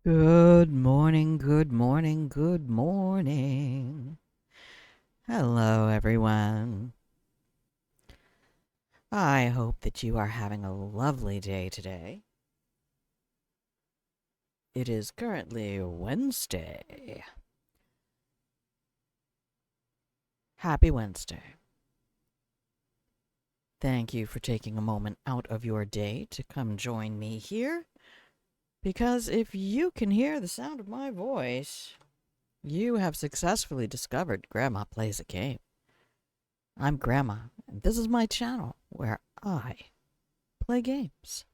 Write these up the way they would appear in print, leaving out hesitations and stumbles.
Good morning, good morning, good morning. Hello, everyone. I hope that you are having a lovely day today. It is currently Wednesday. Happy Wednesday. Thank you for taking a moment out of your day to come join me here. Because if you can hear the sound of my voice, you have successfully discovered Grandma Plays a Game. I'm Grandma, and this is my channel where I play games.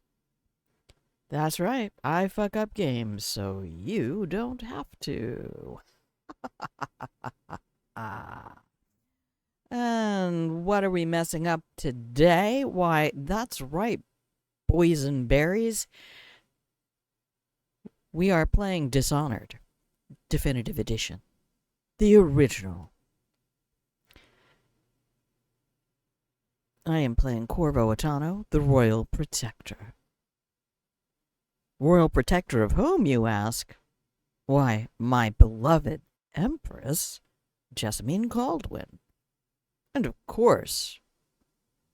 That's right, I fuck up games so you don't have to. And what are we messing up today? Why, that's right, boys and berries. We are playing Dishonored Definitive Edition, the original. I am playing Corvo Attano, the Royal Protector. Royal Protector of whom, you ask? Why, my beloved Empress, Jessamine Caldwin. And of course,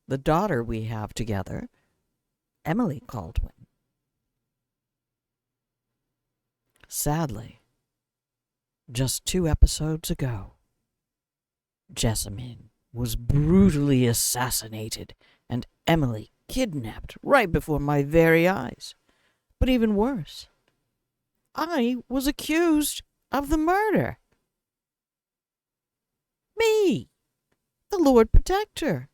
the daughter we have together, Emily Caldwin. Sadly, just 2 episodes ago, Jessamine was brutally assassinated and Emily kidnapped right before my very eyes. But even worse, I was accused of the murder. Me, the Lord Protector.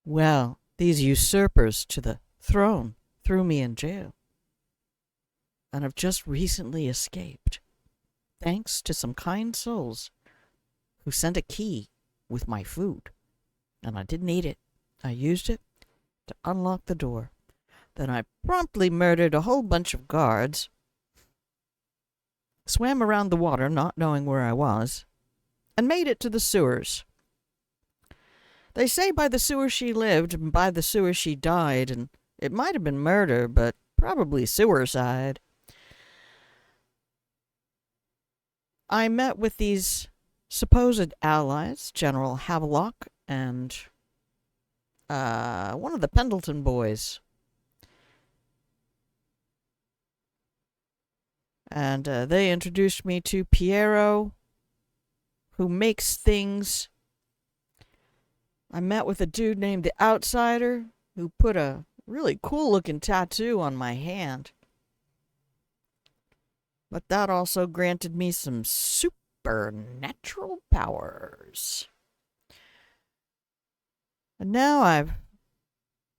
Well, these usurpers to the throne threw me in jail and have just recently escaped, thanks to some kind souls who sent a key with my food. And I didn't eat it. I used it to unlock the door. Then I promptly murdered a whole bunch of guards, swam around the water not knowing where I was, and made it to the sewers. They say by the sewer she lived and by the sewer she died, and it might have been murder, but probably suicide. I met with these supposed allies, General Havelock and one of the Pendleton boys. And they introduced me to Piero, who makes things. I met with a dude named the Outsider, who put a really cool-looking tattoo on my hand. But that also granted me some supernatural powers. And now I've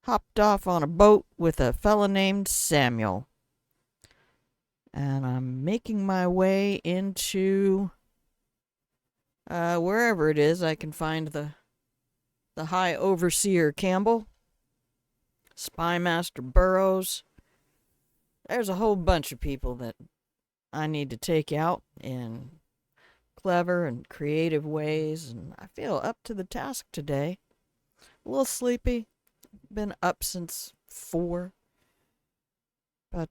hopped off on a boat with a fella named Samuel. And I'm making my way into wherever it is I can find the High Overseer Campbell, Spy Master Burroughs. There's a whole bunch of people that I need to take out in clever and creative ways, and I feel up to the task today. A little sleepy. Been up since 4. But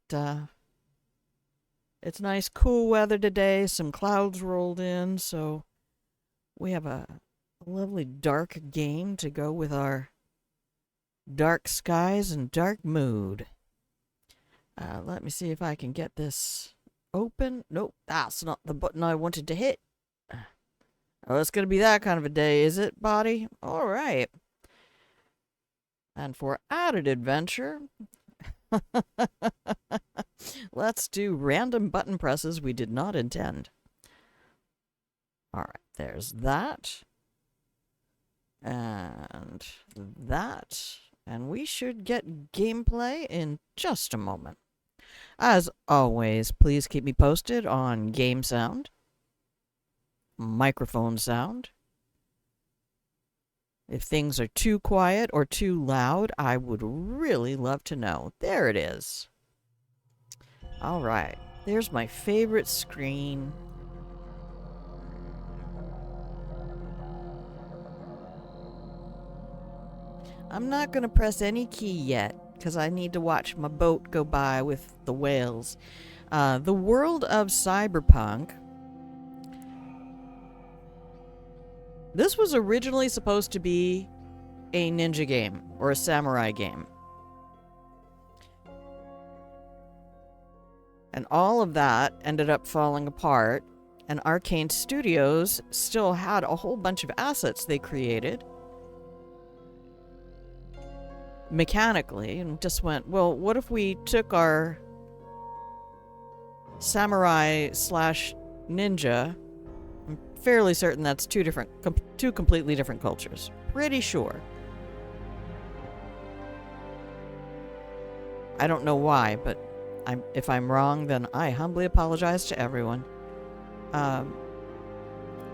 it's nice cool weather today. Some clouds rolled in, so we have a lovely dark game to go with our dark skies and dark mood. Let me see if I can get this open. Nope, that's not the button I wanted to hit. Oh, it's going to be that kind of a day, is it, body? All right. And for added adventure, let's do random button presses we did not intend. All right, there's that. And that. And we should get gameplay in just a moment. As always, please keep me posted on game sound, microphone sound. If things are too quiet or too loud, I would really love to know. There it is. All right, there's my favorite screen. I'm not going to press any key yet. because I need to watch my boat go by with the whales. The world of Cyberpunk. This was originally supposed to be a ninja game or a samurai game. And all of that ended up falling apart, and Arcane Studios still had a whole bunch of assets they created mechanically, and just went, well, what if we took our samurai slash ninja? I'm fairly certain that's two completely different cultures. Pretty sure. I don't know why, but if I'm wrong, then I humbly apologize to everyone. And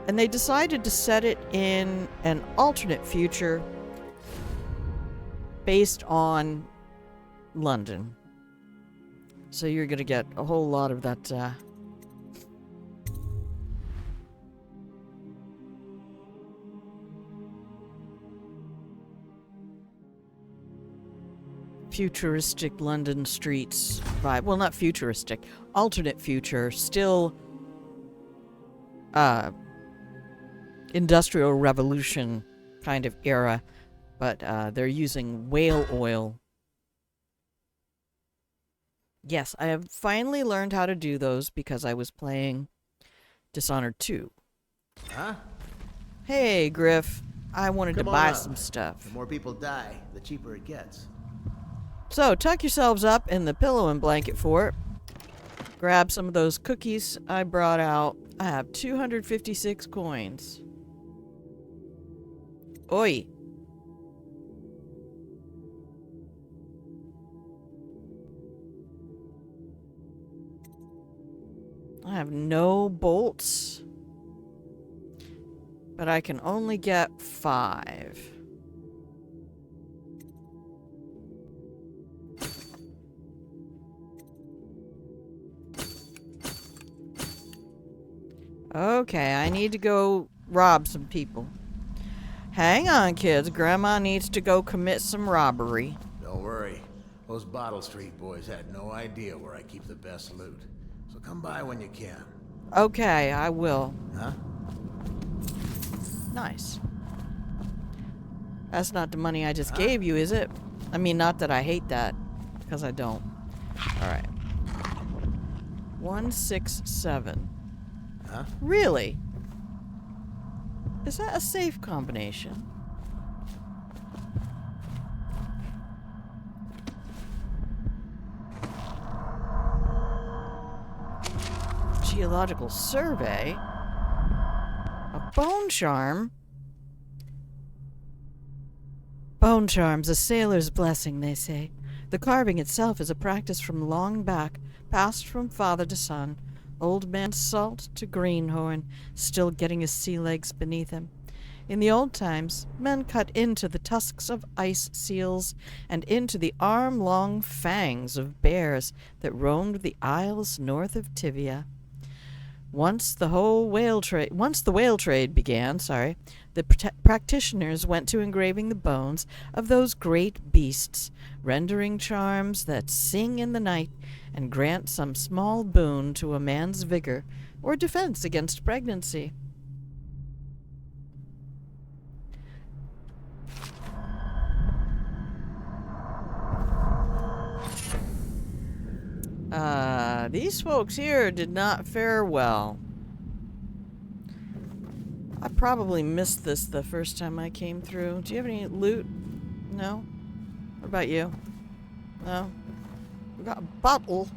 they decided to set it in an alternate future based on London. So you're going to get a whole lot of that futuristic London streets vibe. Well, not futuristic. Alternate future. Still Industrial Revolution kind of era. But they're using whale oil. Yes, I have finally learned how to do those because I was playing Dishonored 2. Huh? Hey, Griff. I wanted to buy some stuff. The more people die, the cheaper it gets. So, tuck yourselves up in the pillow and blanket fort. Grab some of those cookies I brought out. I have 256 coins. Oi. I have no bolts, but I can only get 5. Okay, I need to go rob some people. Hang on, kids. Grandma needs to go commit some robbery. Don't worry. Those Bottle Street boys had no idea where I keep the best loot. So come by when you can. Okay, I will. Huh? Nice. That's not the money I just gave you, is it? I mean, not that I hate that, because I don't. Alright. 167. Huh? Really? Is that a safe combination? Geological survey? A bone charm? Bone charms, a sailor's blessing, they say. The carving itself is a practice from long back, passed from father to son. Old man Salt to Greenhorn, still getting his sea legs beneath him. In the old times, men cut into the tusks of ice seals and into the arm-long fangs of bears that roamed the isles north of Tivia. Once the whale trade began, the practitioners went to engraving the bones of those great beasts, rendering charms that sing in the night and grant some small boon to a man's vigor or defense against pregnancy. These folks here did not fare well. I probably missed this the first time I came through. Do you have any loot? No? What about you? No? We got a bottle.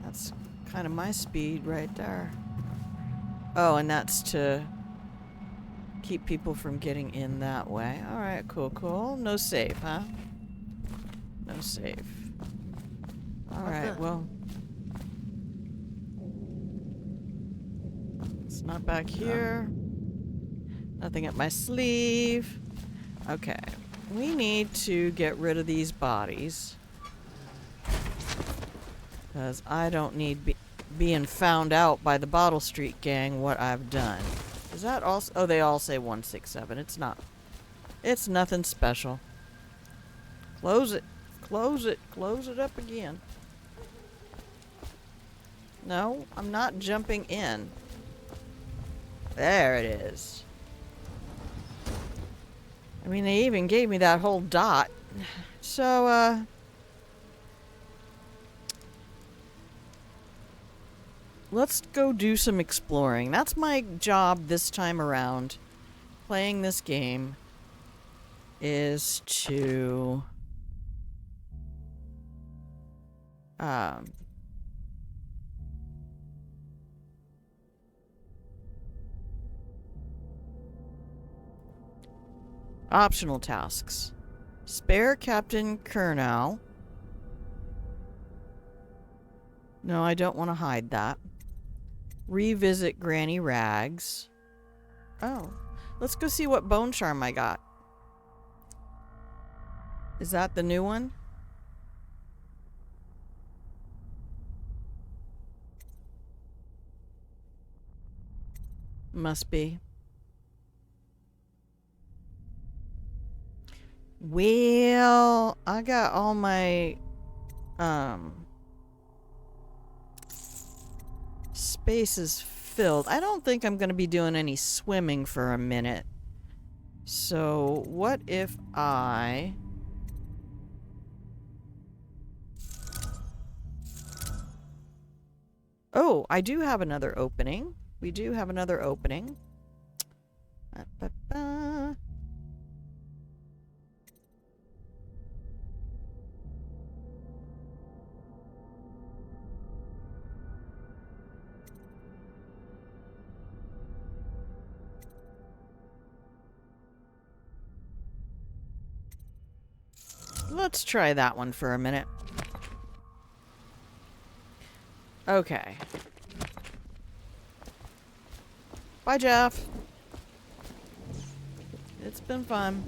That's kind of my speed right there. Oh, and that's to keep people from getting in that way. Alright, cool. No save, huh? No save. Alright, well. It's not back here. Nothing up my sleeve. Okay. We need to get rid of these bodies. Because I don't need being found out by the Bottle Street gang what I've done. Is that also... Oh, they all say 167. It's not. It's nothing special. Close it. Close it. Close it up again. No, I'm not jumping in. There it is. I mean, they even gave me that whole dot. So, let's go do some exploring. That's my job this time around. Playing this game is to optional tasks. Spare Captain Kernow. No, I don't want to hide that. Revisit Granny Rags. Oh. Let's go see what bone charm I got. Is that the new one? Must be. Well, I got all my spaces filled. I don't think I'm going to be doing any swimming for a minute. So, what if I... Oh, I do have another opening. We do have another opening. Ba-ba-ba. Let's try that one for a minute. Okay. Bye, Jeff. It's been fun.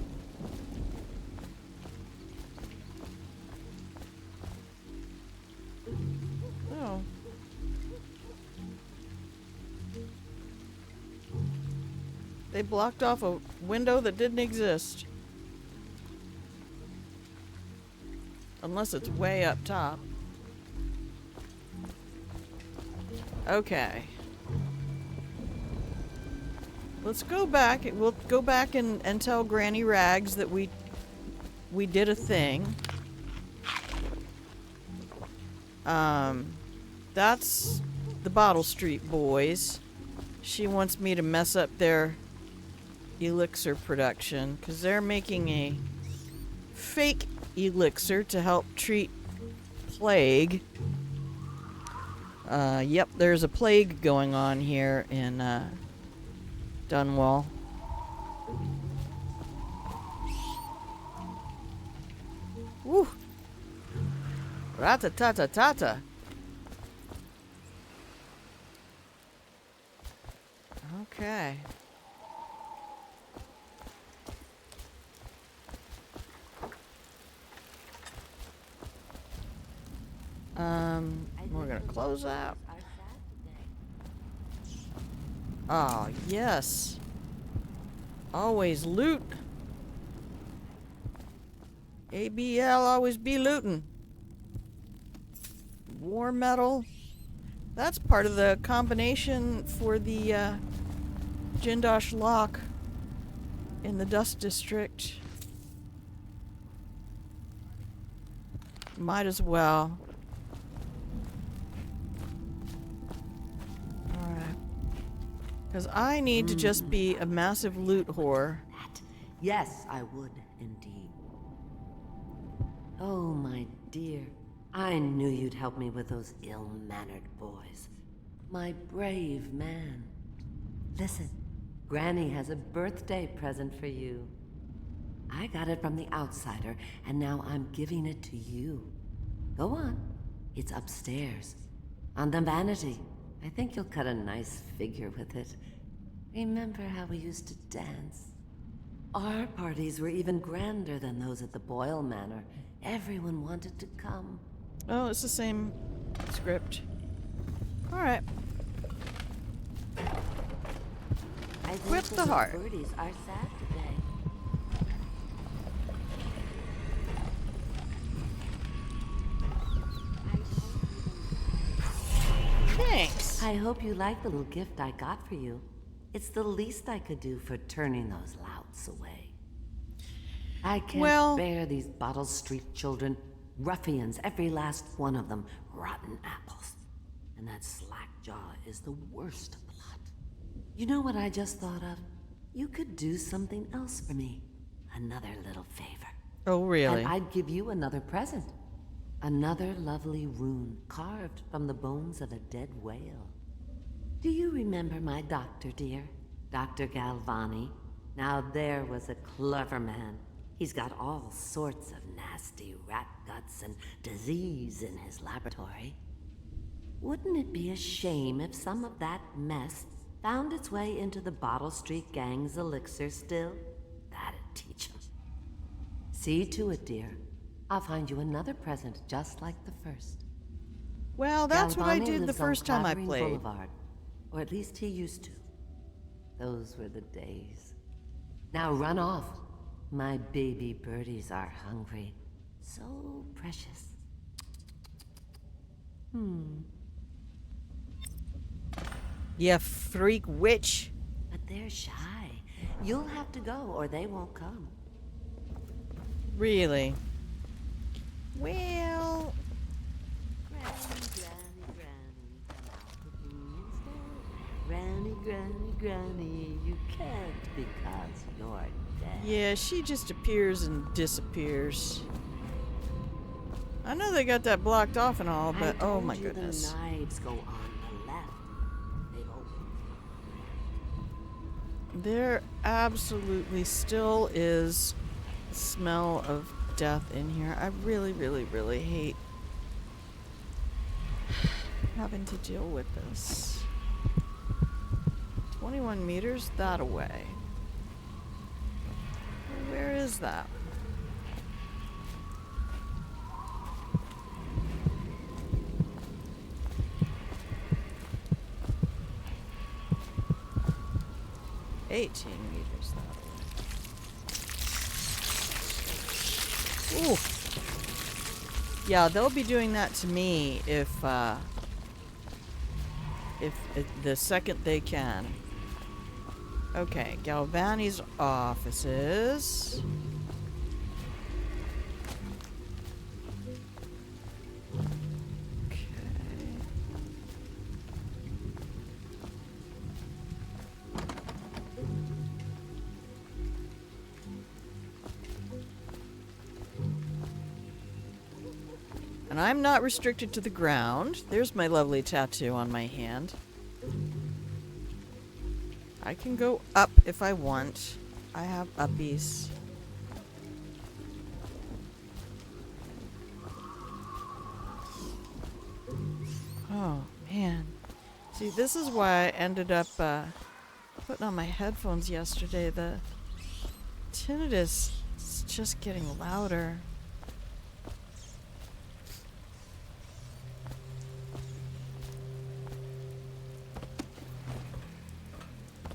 Oh. They blocked off a window that didn't exist. Unless it's way up top. Okay. Let's go back. We'll go back and tell Granny Rags that we did a thing. That's the Bottle Street boys. She wants me to mess up their elixir production because they're making a fake elixir to help treat plague. Yep, there's a plague going on here in Dunwall. Woo! Rat-a-ta-ta-ta-ta. Okay. We're gonna close that. Oh, yes. Always loot. ABL always be looting. War metal. That's part of the combination for the Jindosh lock in the Dust District. Might as well. Alright. Because I need to just be a massive loot whore. Yes, I would indeed. Oh, my dear. I knew you'd help me with those ill-mannered boys. My brave man. Listen, Granny has a birthday present for you. I got it from the outsider, and now I'm giving it to you. Go on. It's upstairs. On the vanity. I think you'll cut a nice figure with it. Remember how we used to dance? Our parties were even grander than those at the Boyle Manor. Everyone wanted to come. Oh, it's the same script. Alright. Equip the heart. Birdies are sad today. Thanks. I hope you like the little gift I got for you. It's the least I could do for turning those louts away. I can't bear these Bottle Street children. Ruffians, every last one of them. Rotten apples. And that slack-jaw is the worst lot. You know what I just thought of? You could do something else for me. Another little favor. Oh, really? And I'd give you another present. Another lovely rune carved from the bones of a dead whale. Do you remember my doctor, dear? Dr. Galvani? Now there was a clever man. He's got all sorts of nasty rat guts and disease in his laboratory. Wouldn't it be a shame if some of that mess found its way into the Bottle Street Gang's elixir still? That'd teach him. See to it, dear. I'll find you another present just like the first. Well, that's what I Galvani did the lives on first time I Clavering played. Boulevard, or at least he used to. Those were the days. Now run off. My baby birdies are hungry. So precious. You freak witch. But they're shy. You'll have to go or they won't come. Really? Well... Granny, you can't because you're dead. Yeah, she just appears and disappears. I know they got that blocked off and all, but oh my goodness. The knives go on the left. They open. There absolutely still is a smell of death in here. I really, really, really hate having to deal with this. 21 meters that away. Where is that? $18 meters that way. Ooh. Yeah, they'll be doing that to me if the second they can. Okay, Galvani's offices. Okay. And I'm not restricted to the ground. There's my lovely tattoo on my hand. I can go up if I want. I have uppies. Oh, man. See, this is why I ended up putting on my headphones yesterday. The tinnitus is just getting louder.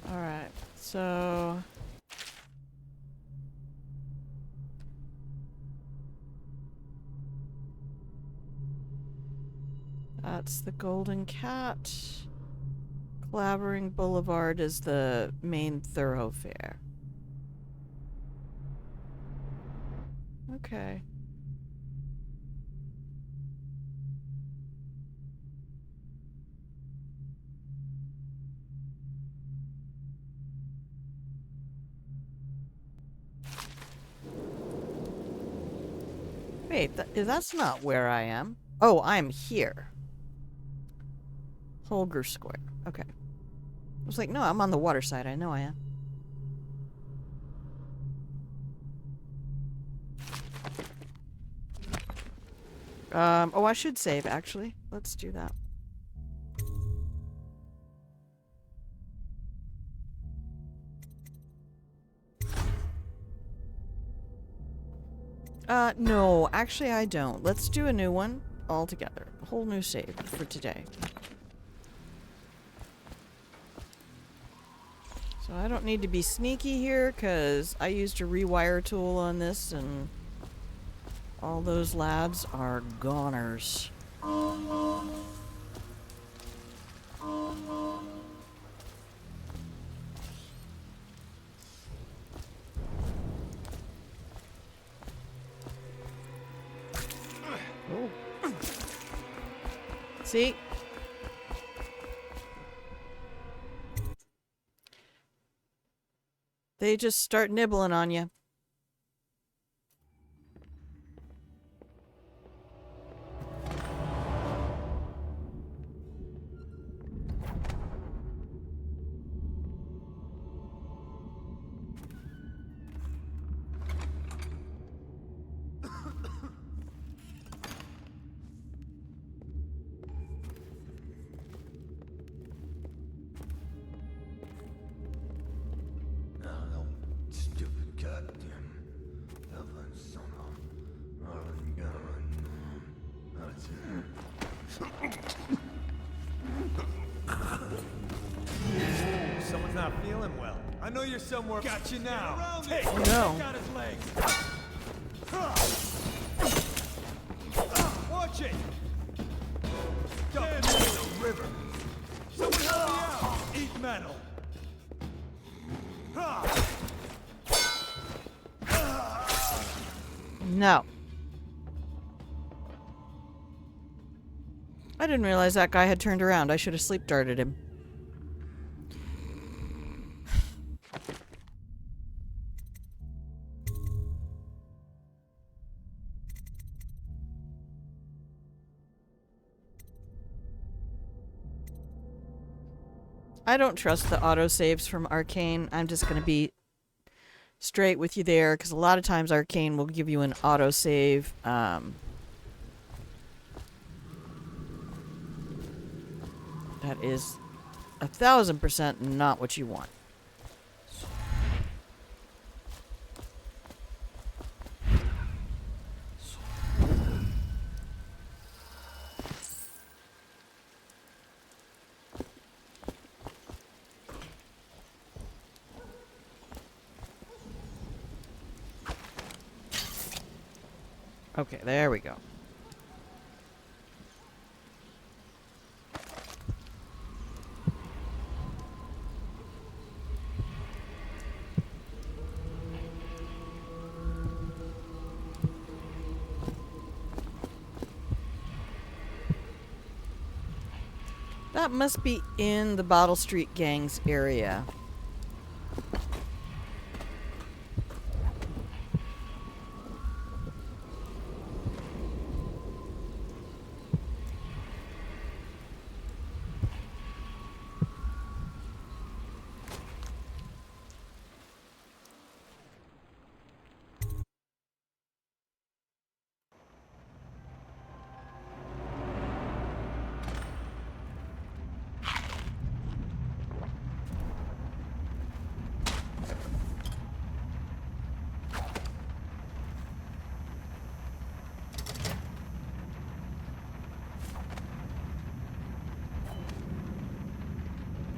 Alright, so... That's the Golden Cat. Clavering Boulevard is the main thoroughfare. Okay. Wait, that's not where I am. Oh, I'm here. Holger Square. Okay. I was like, no, I'm on the water side. I know I am. Oh, I should save, actually. Let's do that. No, actually I don't. Let's do a new one altogether. A whole new save for today. So I don't need to be sneaky here, because I used a rewire tool on this, and all those labs are goners. See? They just start nibbling on you. Stupid goddamn Evelyn son of Someone's not feeling well. I know you're somewhere. Got you now. Take. Oh no. Got his legs. Watch it. Damn, there's a river. Someone help me out. Eat metal. No. I didn't realize that guy had turned around. I should have sleep darted him. I don't trust the autosaves from Arcane. I'm just going to be straight with you there, because a lot of times Arcane will give you an autosave. That is 1000% not what you want. Okay, there we go. That must be in the Bottle Street Gang's area.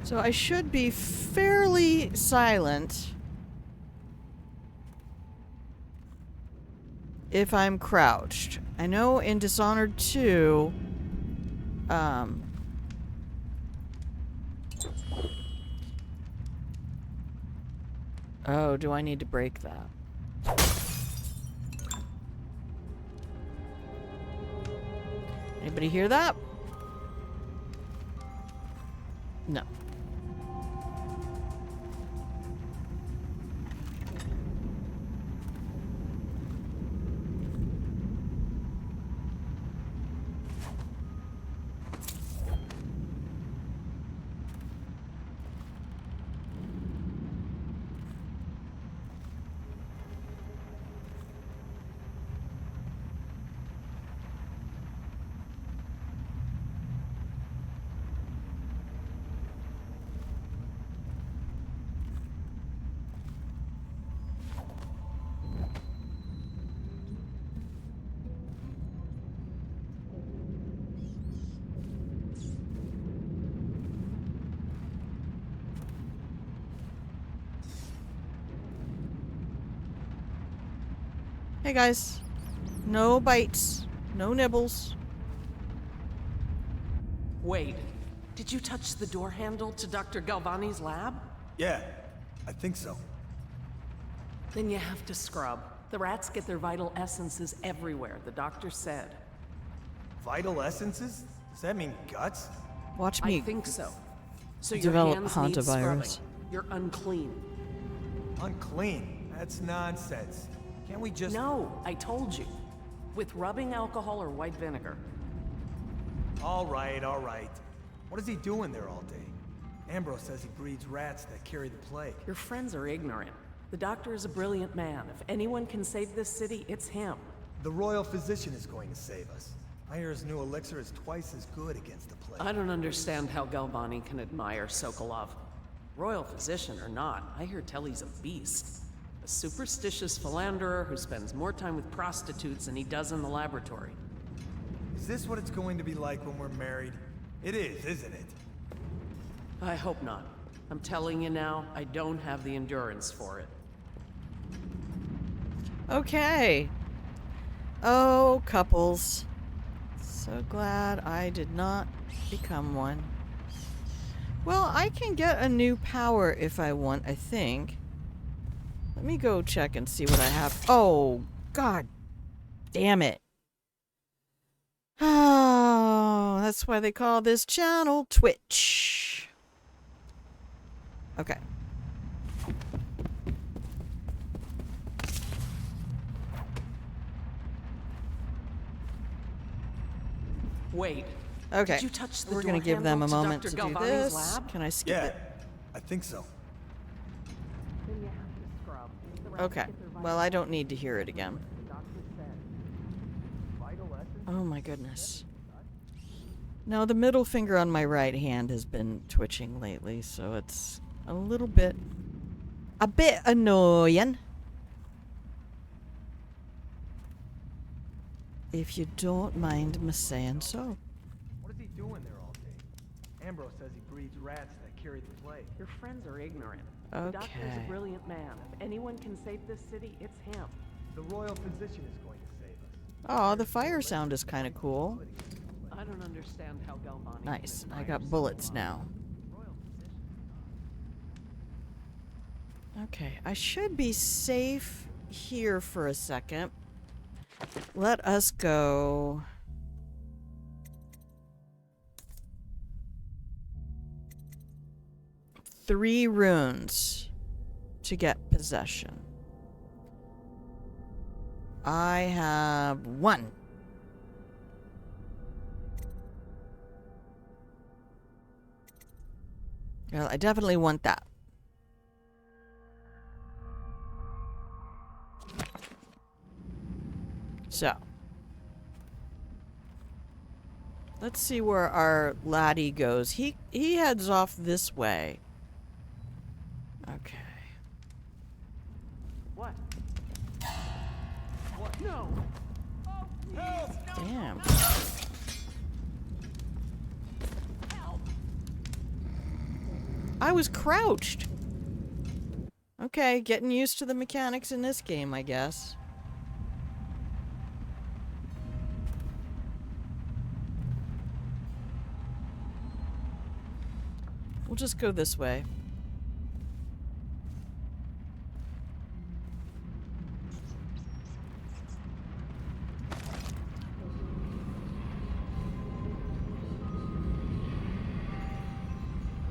So I should be fairly silent if I'm crouched. I know in Dishonored 2, oh, do I need to break that? Anybody hear that? No. Hey guys, no bites, no nibbles. Wait, did you touch the door handle to Dr. Galvani's lab? Yeah, I think so. Then you have to scrub. The rats get their vital essences everywhere, the doctor said. Vital essences? Does that mean guts? Watch I me think so. So your develop hands need scrubbing. hantavirus. You're unclean. Unclean? That's nonsense. Can't we just... No, I told you. With rubbing alcohol or white vinegar. All right, all right. What is he doing there all day? Ambrose says he breeds rats that carry the plague. Your friends are ignorant. The doctor is a brilliant man. If anyone can save this city, it's him. The royal physician is going to save us. I hear his new elixir is twice as good against the plague. I don't understand how Galvani can admire Sokolov. Royal physician or not, I hear tell he's a beast. A superstitious philanderer who spends more time with prostitutes than he does in the laboratory. Is this what it's going to be like when we're married? It is, isn't it? I hope not. I'm telling you now, I don't have the endurance for it. Okay. Oh, couples. So glad I did not become one. Well, I can get a new power if I want, I think. Let me go check and see what I have. Oh, God damn it. Oh, that's why they call this channel Twitch. Okay. Wait. Okay. Did you touch the We're door gonna give them a handle moment Dr. to do Galvani's this. lab? Can I skip Yeah, it? I think so. Then you have to scrub. The rats Okay. get their Well, I don't need to hear it again. the doctor said. Oh my goodness. Now the middle finger on my right hand has been twitching lately, so it's a bit annoying. If you don't mind me saying so. What is he doing there all day? Ambrose says he breeds rats that carry the plague. Your friends are ignorant. The doctor is Okay. a brilliant man. If anyone can save this city, it's him. The royal physician is going to save us. Oh, the fire sound is kind of cool. I don't understand how Galvani. Nice. can I admire got bullets Sokolov. now. Okay, I should be safe here for a second. Let us go. Three runes to get possession. I have one. Well, I definitely want that. So, let's see where our laddie goes. He heads off this way. Okay. What? What? No. Damn. I was crouched. Okay, getting used to the mechanics in this game, I guess. We'll just go this way.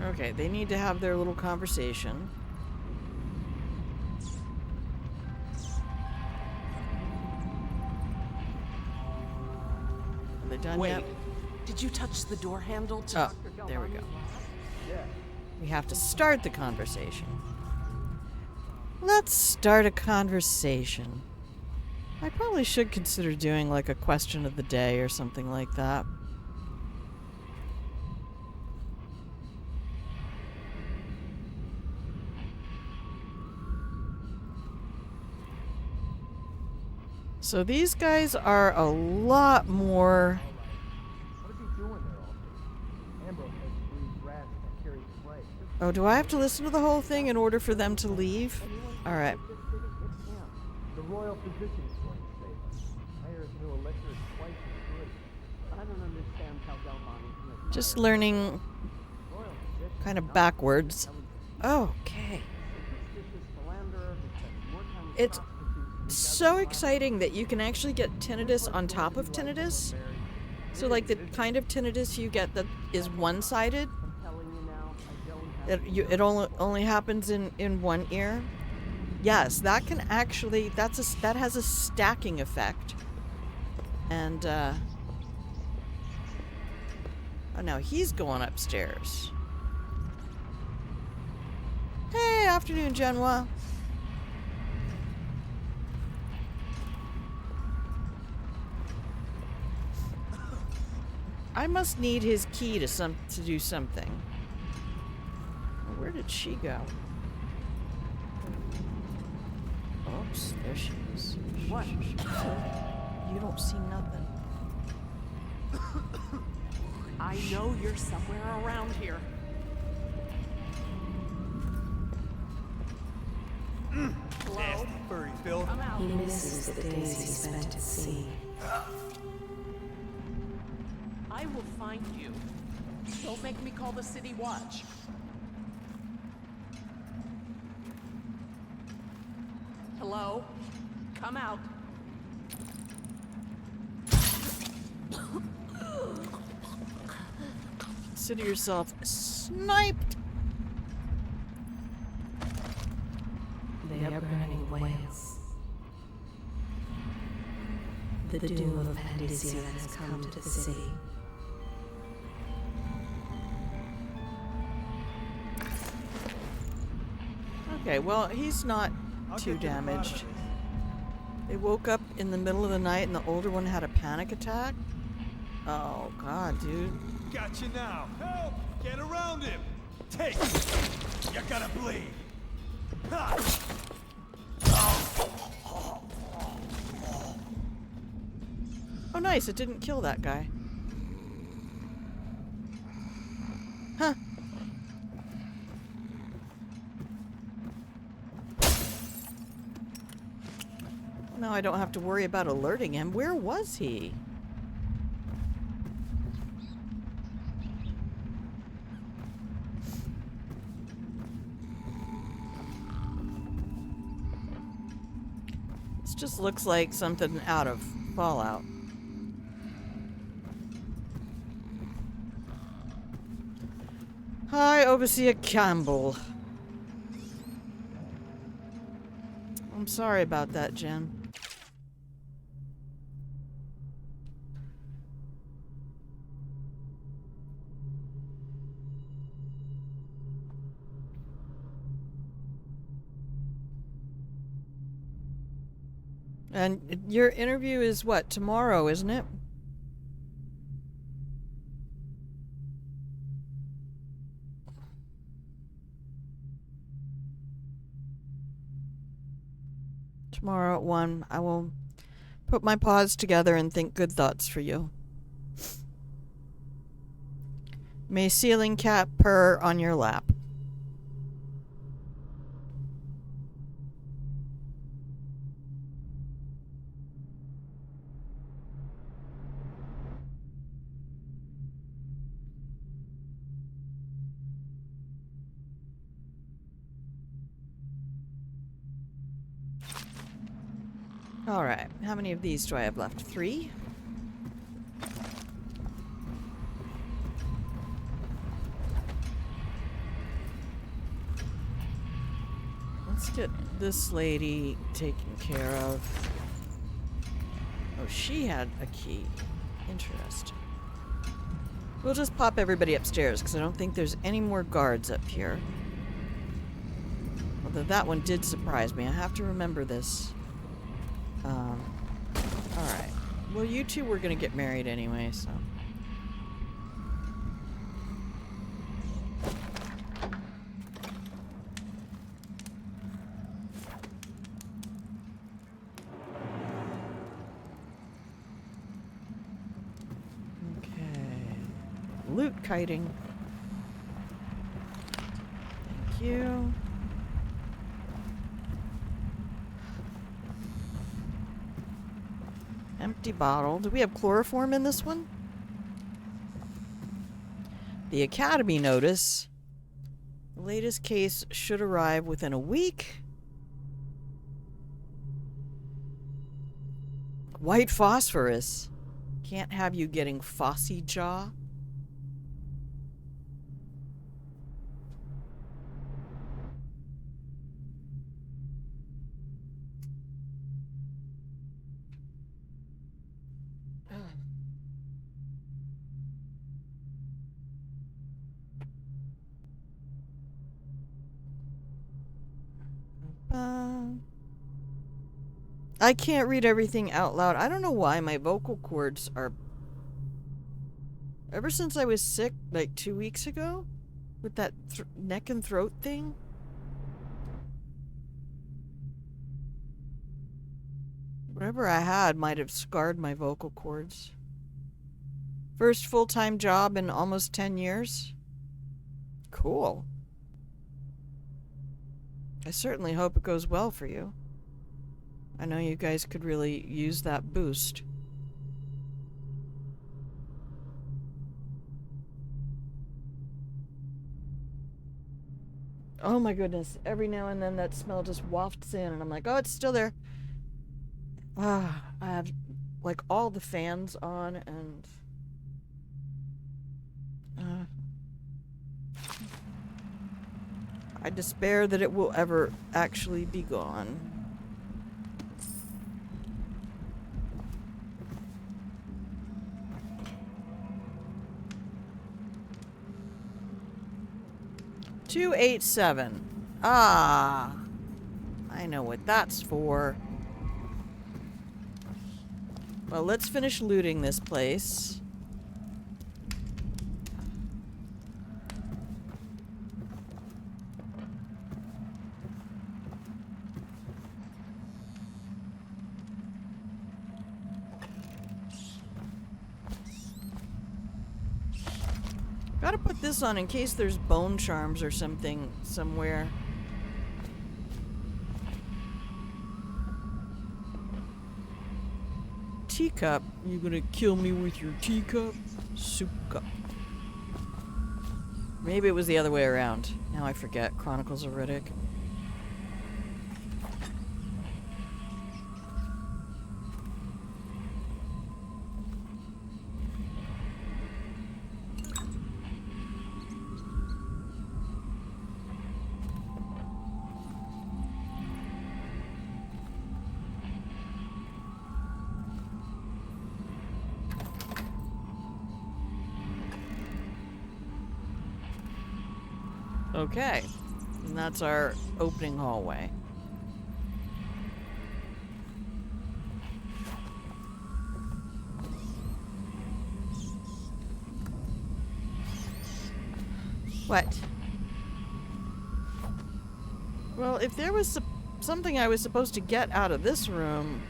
Okay, they need to have their little conversation. Are they done Wait. yet? Did you touch the door handle to Oh, Dr. there we go. Galvani's lab? We have to start the conversation. Let's start a conversation. I probably should consider doing like a question of the day or something like that. So these guys are a lot more... What is he doing there all day? Ambrose says he breeds rats that carry the plague. Oh, do I have to listen to the whole thing in order for them to leave? Alright. The royal physician is going to save us. I hear his new elixir is twice as good. I don't understand how Galvani can admire Just learning kind of backwards. Okay. superstitious philanderer who spends more time with It's prostitutes than he does so in the exciting that you can actually get tinnitus on top of tinnitus. So like the kind of tinnitus you get that is one-sided, I'm telling you now, I don't have... it only happens in one ear. Yes, that can actually, that has a stacking effect. And oh no, he's going upstairs. Hey, afternoon, Genoa. I must need his key to do something. Where did she go? Oops, there she is. What? You don't see nothing. I know you're somewhere around here. Nasty furry filth. I'm out. He misses the days he spent at sea. I will find you. Don't make me call the city watch. Hello? Come out. Consider yourself sniped. They are burning whales. The doom of Pandasia has come to the sea. Okay, well, he's not I'll too get to the bottom of damaged. this. They woke up in the middle of the night and the older one had a panic attack. Oh, God, dude. Gotcha now. Help! Get around him. Take. You're gonna bleed. Ha! Oh, nice, it didn't kill that guy. Huh. Now I don't have to worry about alerting him. Where was he? This just looks like something out of Fallout. Hi, Overseer Campbell. I'm sorry about that, Jen. And your interview is what, tomorrow, isn't it? Tomorrow at 1, I will put my paws together and think good thoughts for you. May ceiling cat purr on your lap. Alright, how many of these do I have left? 3? Let's get this lady taken care of. Oh, she had a key. Interesting. We'll just pop everybody upstairs, because I don't think there's any more guards up here. Although that one did surprise me. I have to remember this. Alright. Well, you two were gonna get married anyway, so. Okay. Loot kiting. Thank you. Empty bottle. Do we have chloroform in this one? The Academy notice. The latest case should arrive within a week. White phosphorus. Can't have you getting Fossy Jaw. I can't read everything out loud. I don't know why my vocal cords are... Ever since I was sick, like 2 weeks ago, with that neck and throat thing. Whatever I had might have scarred my vocal cords. First full-time job in almost 10 years. Cool. I certainly hope it goes well for you. I know you guys could really use that boost. Oh my goodness. Every now and then that smell just wafts in and I'm like, oh, it's still there. I have like all the fans on and... I despair that it will ever actually be gone. $287. Ah, I know what that's for. Well, let's finish looting this place. Gotta put this on in case there's bone charms or something somewhere. Teacup? You gonna kill me with your teacup? Soup cup. Maybe it was the other way around. Now I forget. Chronicles of Riddick. Okay, and that's our opening hallway. What? Well, if there was something I was supposed to get out of this room...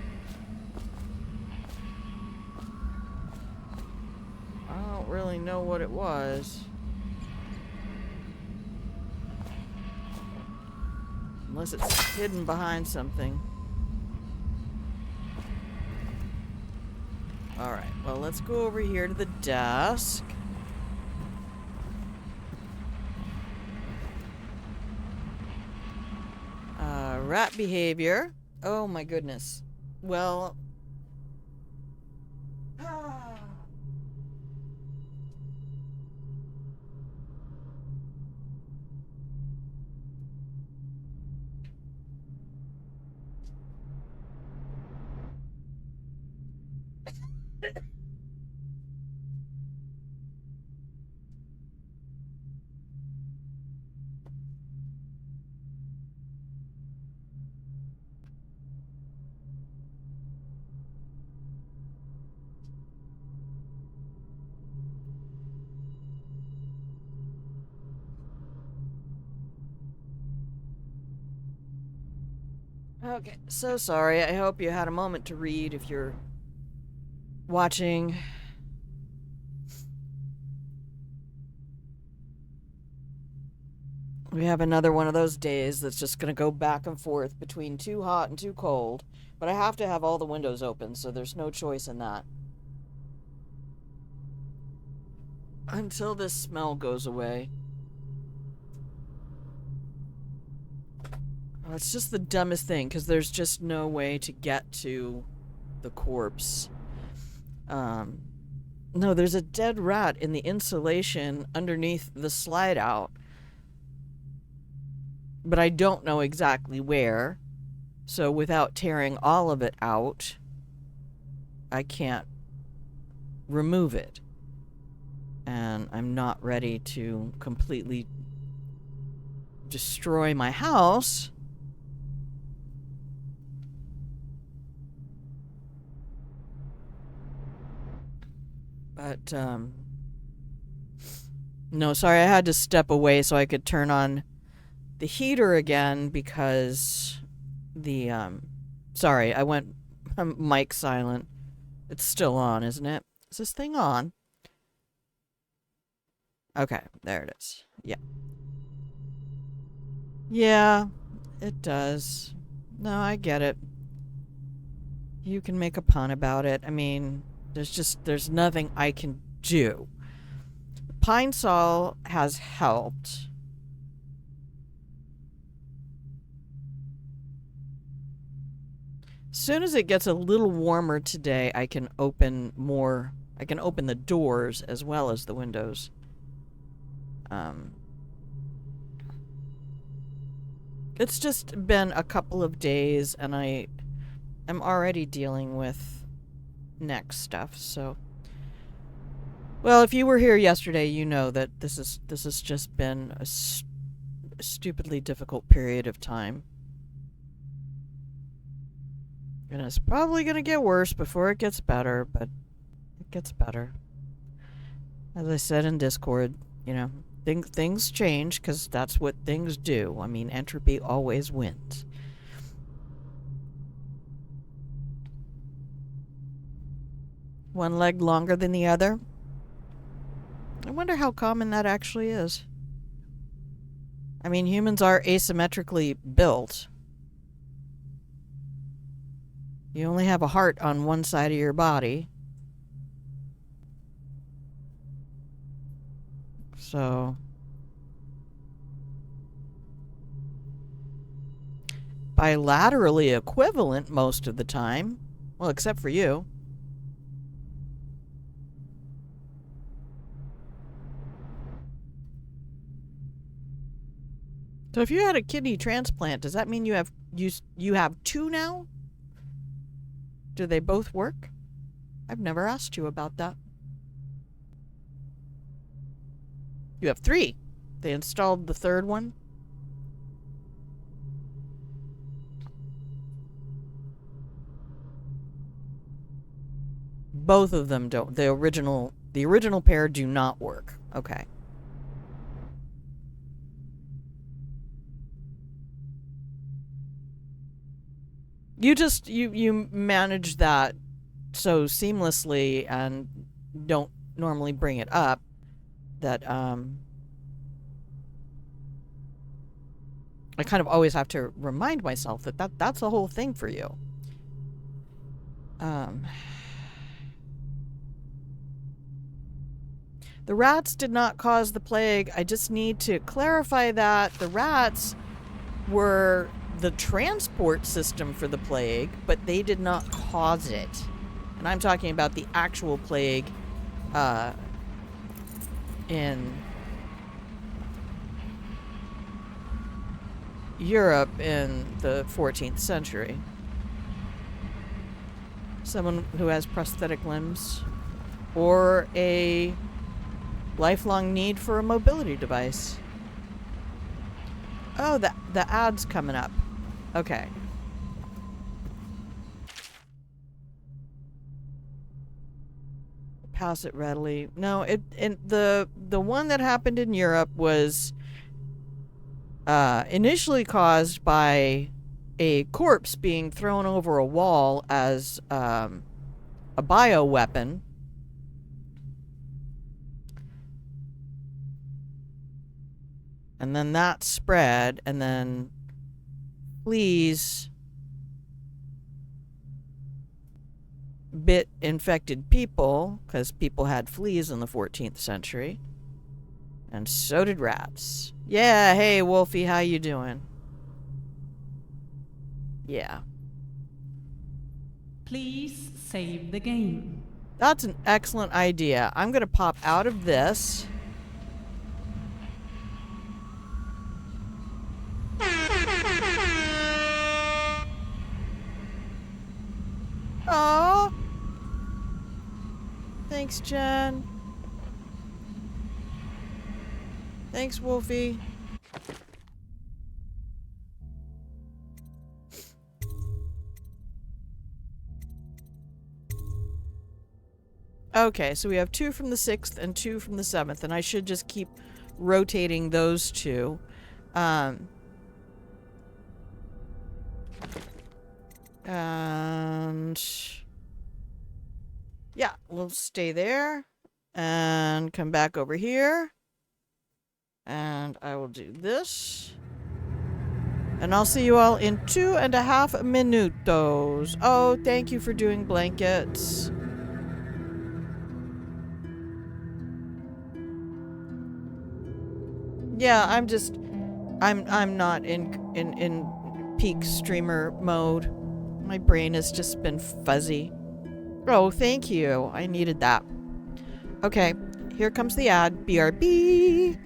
I don't really know what it was. Unless it's hidden behind something. Alright, well, let's go over here to the desk. Rat behavior. Oh my goodness. Well... Okay, so sorry. I hope you had a moment to read if you're watching. We have another one of those days that's just going to go back and forth between too hot and too cold. But I have to have all the windows open, so there's no choice in that. Until this smell goes away. Well, it's just the dumbest thing, because there's just no way to get to the corpse. No, there's a dead rat in the insulation underneath the slide out. But I don't know exactly where. So without tearing all of it out, I can't remove it. And I'm not ready to completely destroy my house. But, no, sorry, I had to step away so I could turn on the heater again because the, sorry, I went mic silent. It's still on, isn't it? Is this thing on? Okay, there it is. Yeah. Yeah, it does. No, I get it. You can make a pun about it. I mean, there's nothing I can do. Pine Sol has helped. As soon as it gets a little warmer today, I can open the doors as well as the windows. It's just been a couple of days and I am already dealing with neck stuff, so. Well, if you were here yesterday, you know that this has just been a stupidly difficult period of time. And it's probably going to get worse before it gets better, but it gets better. As I said in Discord, you know, things change because that's what things do. I mean, entropy always wins. One leg longer than the other. I wonder how common that actually is. I mean, humans are asymmetrically built. You only have a heart on one side of your body. So, bilaterally equivalent most of the time. Well, except for you. So if you had a kidney transplant, does that mean you have two now? Do they both work? I've never asked you about that. You have 3. They installed the third one. Both of them don't. The original pair do not work. Okay. You manage that so seamlessly and don't normally bring it up that I kind of always have to remind myself that's the whole thing for you. The rats did not cause the plague. I just need to clarify that the rats were the transport system for the plague, but they did not cause it. And I'm talking about the actual plague in Europe in the 14th century. Someone who has prosthetic limbs or a lifelong need for a mobility device. Oh, the ad's coming up. Okay. Pass it readily. No, the one that happened in Europe was initially caused by a corpse being thrown over a wall as a bioweapon. And then that spread, and then fleas bit infected people, because people had fleas in the 14th century. And so did rats. Yeah, hey Wolfie, how you doing? Yeah. Please save the game. That's an excellent idea. I'm going to pop out of this. Oh, thanks, Jen. Thanks, Wolfie. Okay, so we have 2 from the 6th and 2 from the 7th, and I should just keep rotating those 2. And yeah, we'll stay there and come back over here. And I will do this. And I'll see you all in 2.5 minutos. Oh, thank you for doing blankets. Yeah, I'm not in peak streamer mode. My brain has just been fuzzy. Oh, thank you. I needed that. Okay, here comes the ad. BRB.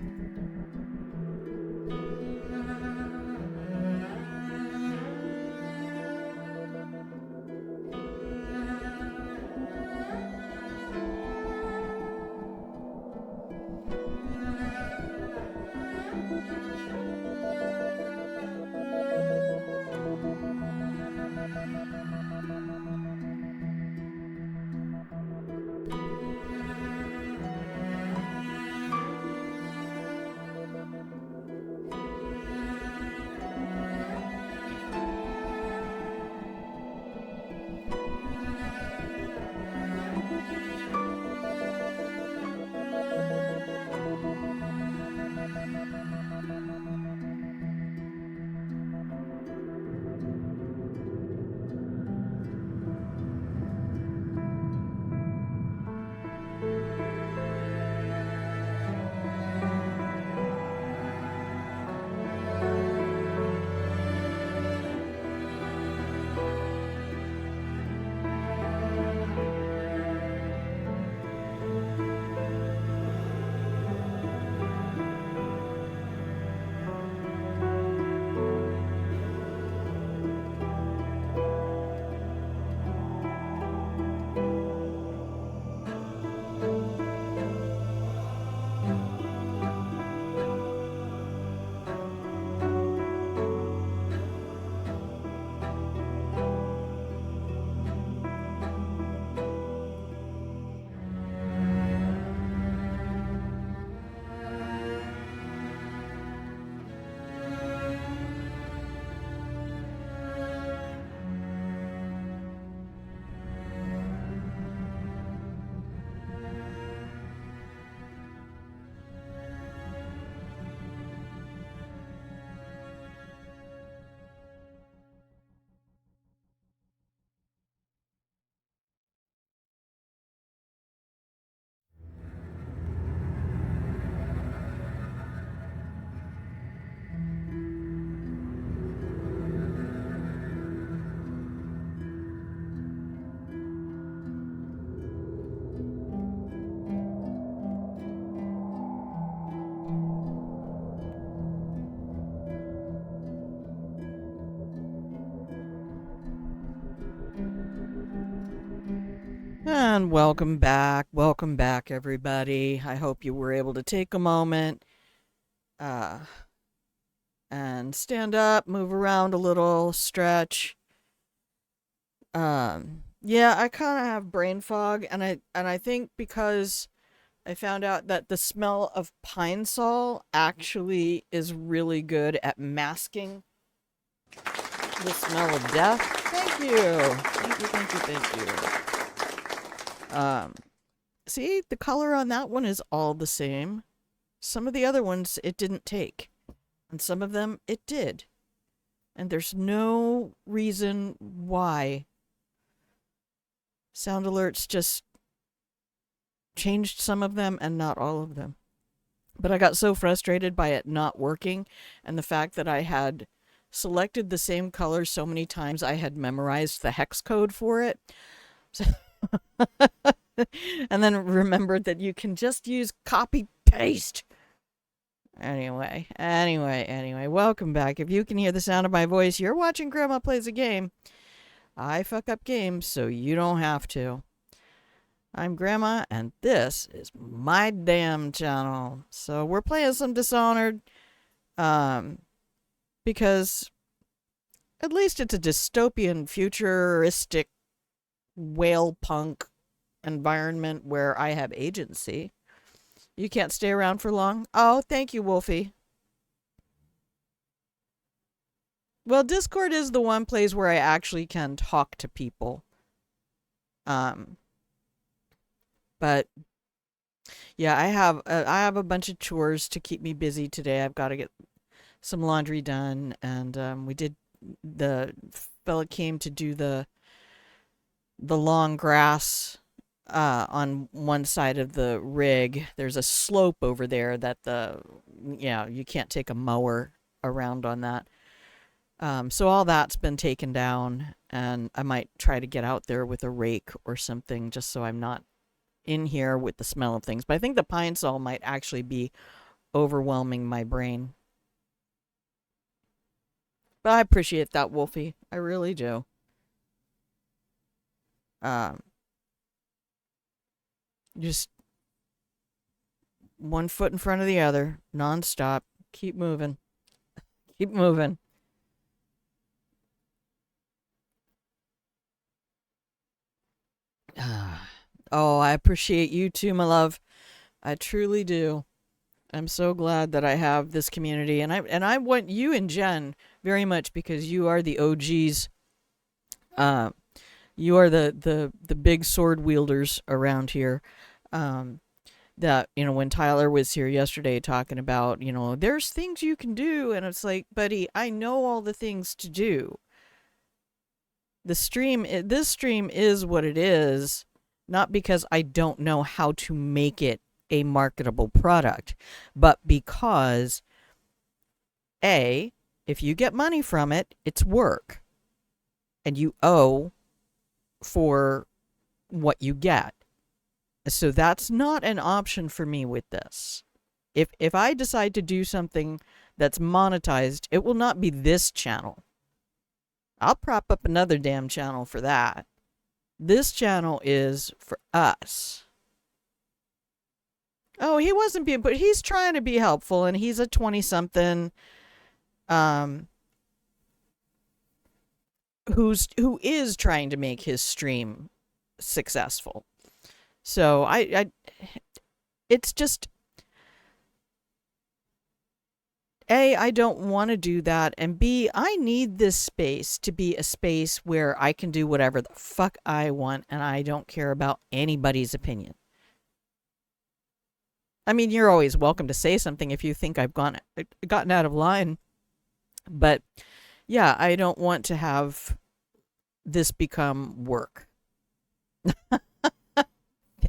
And welcome back, everybody. I hope you were able to take a moment and stand up, move around a little, stretch. Yeah, I kind of have brain fog, and I think because I found out that the smell of pine sol actually is really good at masking the smell of death. Thank you. Thank you. See, the color on that one is all the same. Some of the other ones it didn't take, and some of them it did. And there's no reason why. Sound alerts just changed some of them and not all of them. But I got so frustrated by it not working, and the fact that I had selected the same color so many times I had memorized the hex code for it. So and then remembered that you can just use copy paste. Anyway, welcome back. If you can hear the sound of my voice, you're watching Grandma Plays a Game. I fuck up games, so you don't have to. I'm Grandma, and this is my damn channel. So we're playing some Dishonored, because at least it's a dystopian, futuristic, whale punk environment where I have agency. You can't stay around for long? Oh, thank you, Wolfie. Well, Discord is the one place where I actually can talk to people. But yeah, I have a bunch of chores to keep me busy today. I've got to get some laundry done, and the fella came to do the long grass on one side of the rig. There's a slope over there that you can't take a mower around on that. So all that's been taken down, and I might try to get out there with a rake or something just so I'm not in here with the smell of things. But I think the pine sol might actually be overwhelming my brain. But I appreciate that, Wolfie. I really do. Just one foot in front of the other, non-stop. Keep moving. Keep moving. Oh, I appreciate you too, my love. I truly do. I'm so glad that I have this community, and I want you and Jen very much because you are the OGs. You are the big sword wielders around here. That, when Tyler was here yesterday talking about, there's things you can do, and it's like, buddy, I know all the things to do. This stream is what it is, not because I don't know how to make it a marketable product, but because if you get money from it, it's work, and you owe for what you get. So that's not an option for me with this. If I decide to do something that's monetized, it will not be this channel. I'll prop up another damn channel for that. This channel is for us. Oh, he wasn't being, but he's trying to be helpful, and he's a 20-something who is trying to make his stream successful. So it's just, A, I don't want to do that, and B, I need this space to be a space where I can do whatever the fuck I want, and I don't care about anybody's opinion. I mean, you're always welcome to say something if you think I've gotten out of line, but yeah, I don't want to have this become work.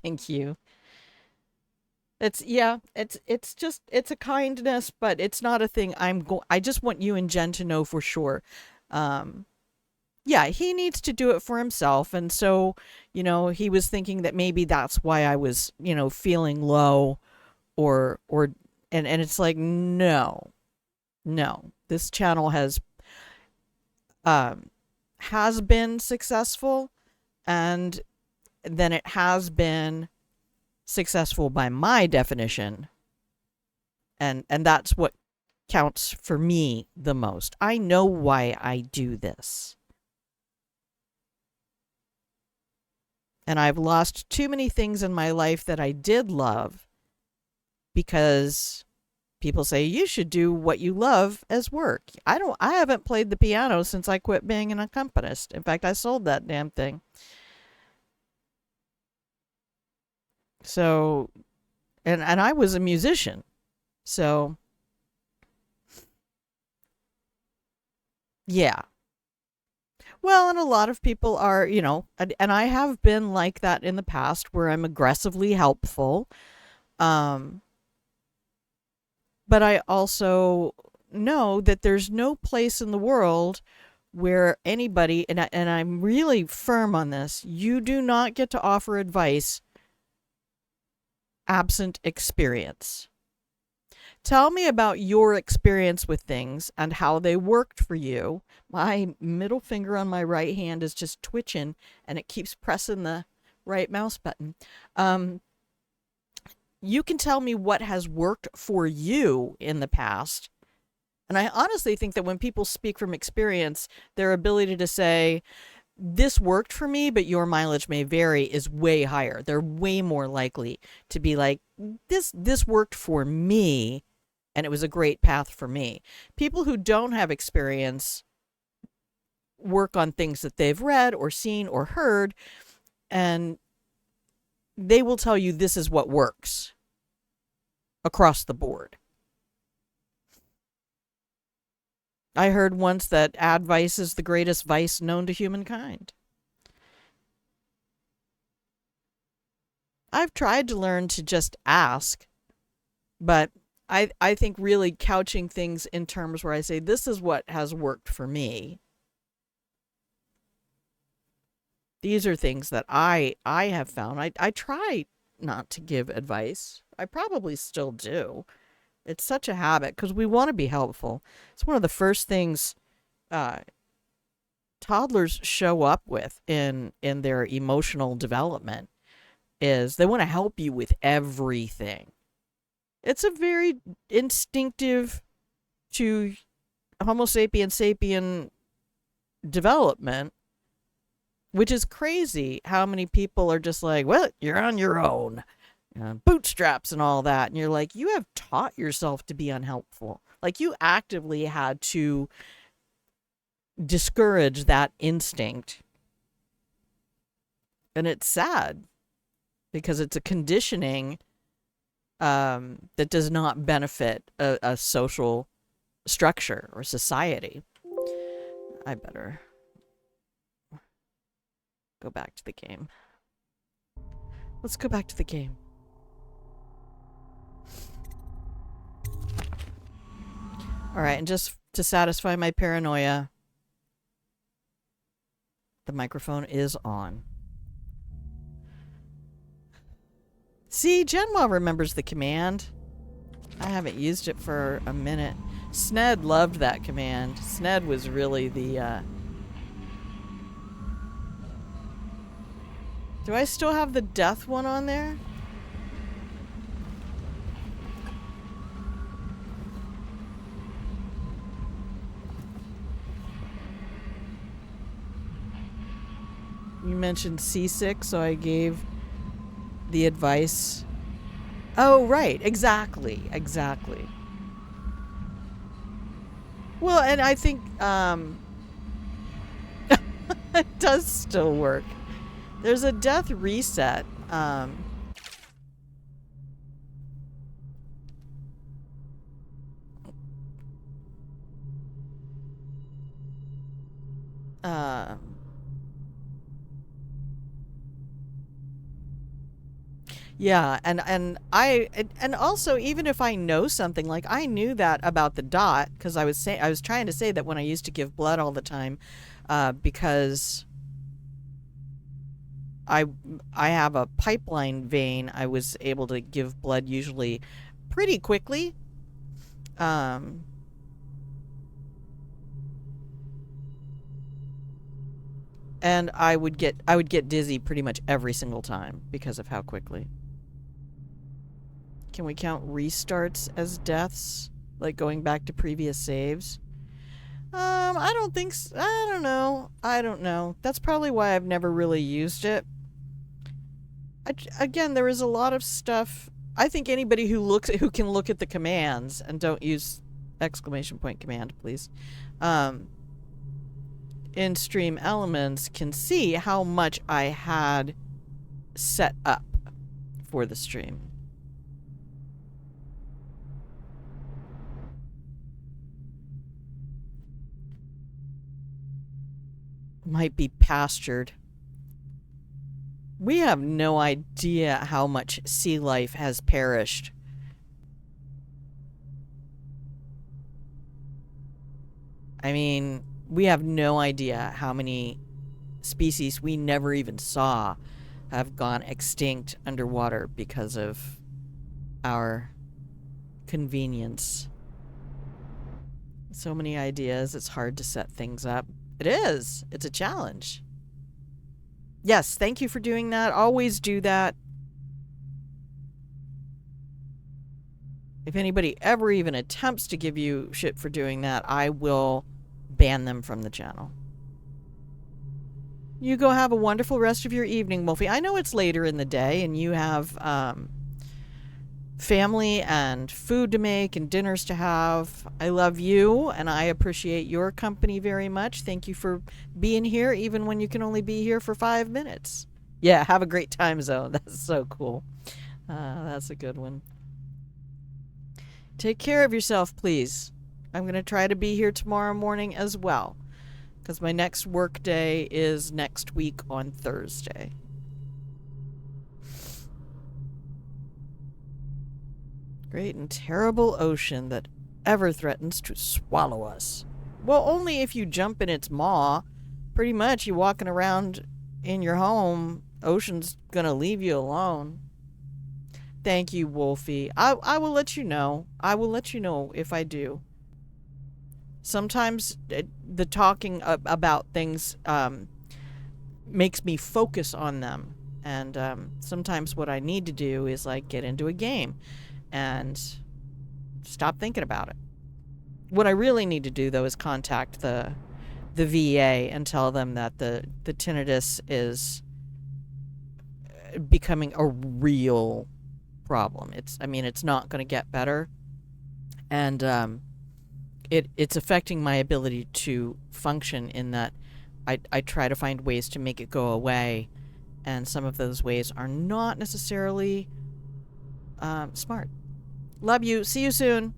Thank you. It's just, it's a kindness, but it's not a thing I just want you and Jen to know for sure. Yeah, he needs to do it for himself. And so, he was thinking that maybe that's why I was, feeling low and it's like, no, this channel has been successful, and then it has been successful by my definition, and that's what counts for me the most. I know why I do this, and I've lost too many things in my life that I did love because people say you should do what you love as work. I haven't played the piano since I quit being an accompanist. In fact, I sold that damn thing. So, and I was a musician. So, yeah. Well, and a lot of people are, and I have been like that in the past where I'm aggressively helpful. But I also know that there's no place in the world where anybody, and I'm really firm on this, you do not get to offer advice absent experience. Tell me about your experience with things and how they worked for you. My middle finger on my right hand is just twitching and it keeps pressing the right mouse button. You can tell me what has worked for you in the past. And I honestly think that when people speak from experience, their ability to say, this worked for me, but your mileage may vary, is way higher. They're way more likely to be like, this worked for me, and it was a great path for me. People who don't have experience work on things that they've read or seen or heard, and they will tell you this is what works across the board. I heard once that advice is the greatest vice known to humankind. I've tried to learn to just ask, but I think really couching things in terms where I say, this is what has worked for me. These are things that I have found. I try not to give advice. I probably still do. It's such a habit because we want to be helpful. It's one of the first things toddlers show up with in their emotional development is they want to help you with everything. It's a very instinctive to Homo sapien sapien development, which is crazy how many people are just like, well, you're on your own. Bootstraps and all that. And you're like, you have taught yourself to be unhelpful. Like you actively had to discourage that instinct. And it's sad because it's a conditioning that does not benefit a social structure or society. I better go back to the game. Let's go back to the game. All right, and just to satisfy my paranoia, the microphone is on. See, Genwa remembers the command. I haven't used it for a minute. Sned loved that command. Sned was really the... Do I still have the death one on there? You mentioned seasick, so I gave the advice. Oh, right. Exactly. Well, and I think it does still work. There's a death reset. Yeah, and also even if I know something, like I knew that about the dot because I was trying to say that when I used to give blood all the time, because I have a pipeline vein, I was able to give blood usually pretty quickly. And I would get dizzy pretty much every single time because of how quickly. Can we count restarts as deaths? Like going back to previous saves? I don't think so. I don't know. That's probably why I've never really used it. Again, there is a lot of stuff. I think anybody who can look at the commands and don't use exclamation point command, please. In Stream Elements can see how much I had set up for the stream. Might be pastured. We have no idea how much sea life has perished. I mean, we have no idea how many species we never even saw have gone extinct underwater because of our convenience. So many ideas, it's hard to set things up. It is. It's a challenge. Yes, thank you for doing that. Always do that. If anybody ever even attempts to give you shit for doing that, I will ban them from the channel. You go have a wonderful rest of your evening, Wolfie. I know it's later in the day and you have family and food to make and dinners to have. I love you and I appreciate your company very much. Thank you for being here even when you can only be here for 5 minutes. Yeah, have a great time zone. That's so cool. That's a good one. Take care of yourself, please. I'm going to try to be here tomorrow morning as well, because my next work day is next week on Thursday. Great and terrible ocean that ever threatens to swallow us. Well, only if you jump in its maw. Pretty much, you walking around in your home, ocean's gonna leave you alone. Thank you, Wolfie. I will let you know. I will let you know if I do. Sometimes the talking about things makes me focus on them. And sometimes what I need to do is like get into a game and stop thinking about it. What I really need to do, though, is contact the VA and tell them that the tinnitus is becoming a real problem. It's not going to get better. And it's affecting my ability to function in that I try to find ways to make it go away. And some of those ways are not necessarily smart. Love you. See you soon.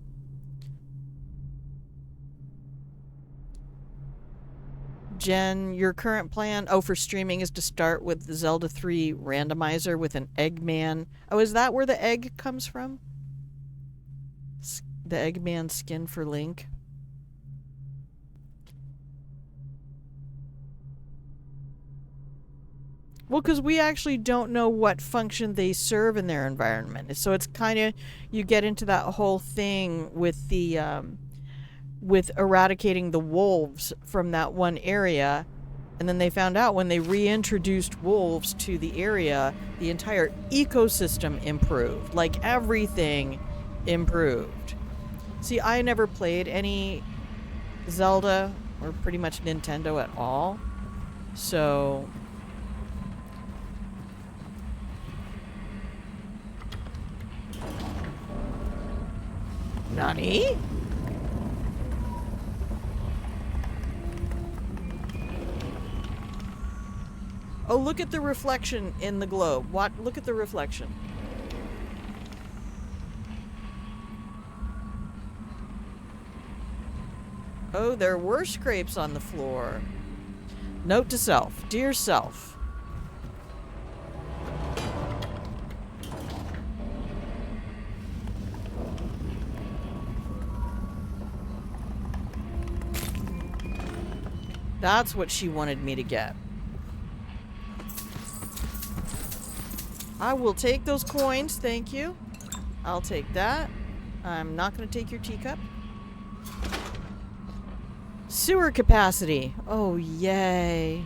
Jen, your current plan, for streaming is to start with the Zelda 3 randomizer with an Eggman. Oh, is that where the egg comes from? The Eggman skin for Link? Well, because we actually don't know what function they serve in their environment. So it's kind of, you get into that whole thing with the, with eradicating the wolves from that one area. And then they found out when they reintroduced wolves to the area, the entire ecosystem improved. Like everything improved. See, I never played any Zelda or pretty much Nintendo at all. So Nani? Oh, look at the reflection in the globe. What? Look at the reflection. Oh, there were scrapes on the floor. Note to self. Dear self. That's what she wanted me to get. I will take those coins, thank you. I'll take that. I'm not going to take your teacup. Sewer capacity. Oh, yay.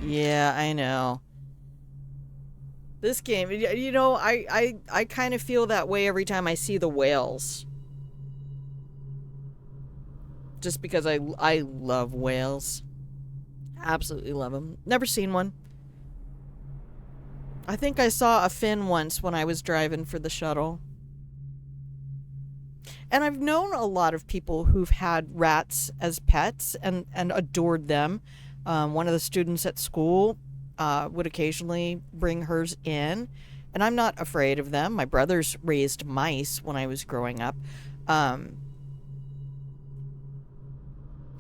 Yeah, I know. This game, you know, I kind of feel that way every time I see the whales. Just because I love whales. Absolutely love them. Never seen one. I think I saw a fin once when I was driving for the shuttle. And I've known a lot of people who've had rats as pets and adored them. One of the students at school would occasionally bring hers in. And I'm not afraid of them. My brothers raised mice when I was growing up.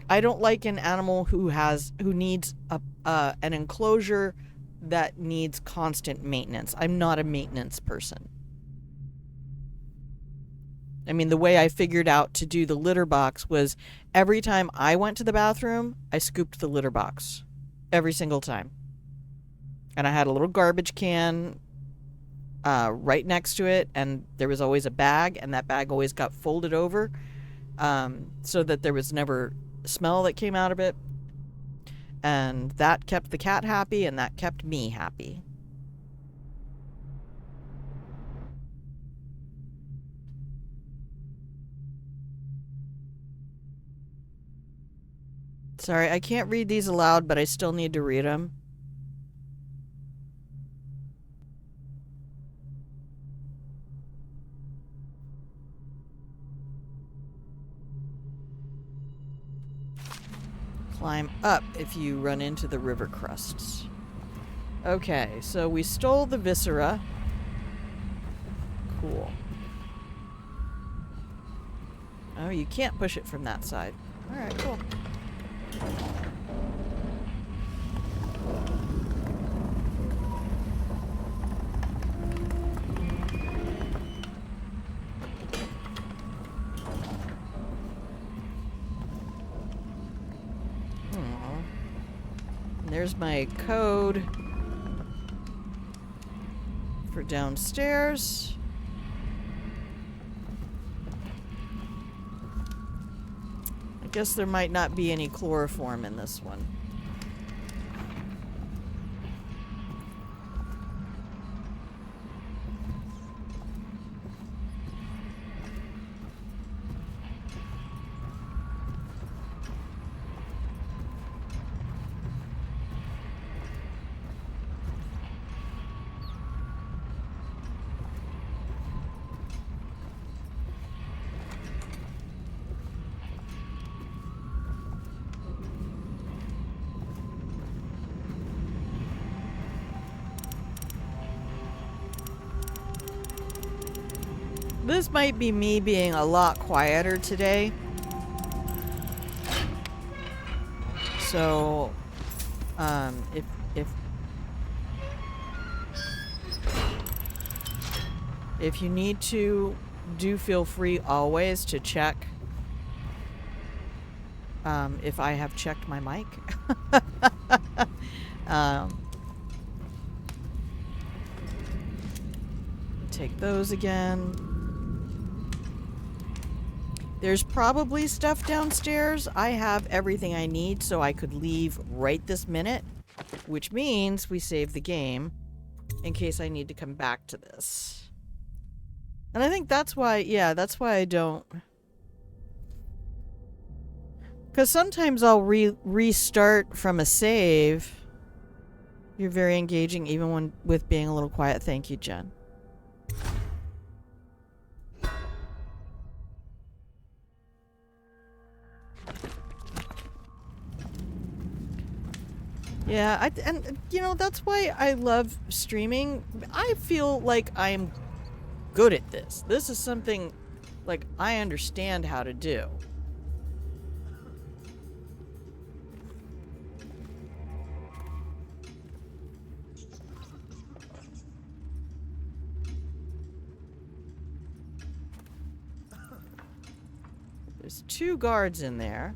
I don't like an animal who needs an enclosure that needs constant maintenance. I'm not a maintenance person. I mean, the way I figured out to do the litter box was every time I went to the bathroom, I scooped the litter box. Every single time. And I had a little garbage can right next to it, and there was always a bag, and that bag always got folded over, so that there was never smell that came out of it. And that kept the cat happy, and that kept me happy. Sorry, I can't read these aloud, but I still need to read them. Climb up if you run into the river crusts. Okay, so we stole the viscera. Cool. Oh, you can't push it from that side. Alright, cool. There's my code for downstairs. I guess there might not be any chloroform in this one. This might be me being a lot quieter today. So, if you need to, do feel free always to check if I have checked my mic. Take those again. There's probably stuff downstairs. I have everything I need, so I could leave right this minute, which means we save the game in case I need to come back to this. And I think that's why, yeah, that's why I don't. Because sometimes I'll restart from a save. You're very engaging, even when with being a little quiet. Thank you, Jen. Yeah, and you know, that's why I love streaming. I feel like I'm good at this. This is something, like, I understand how to do. There's 2 guards in there.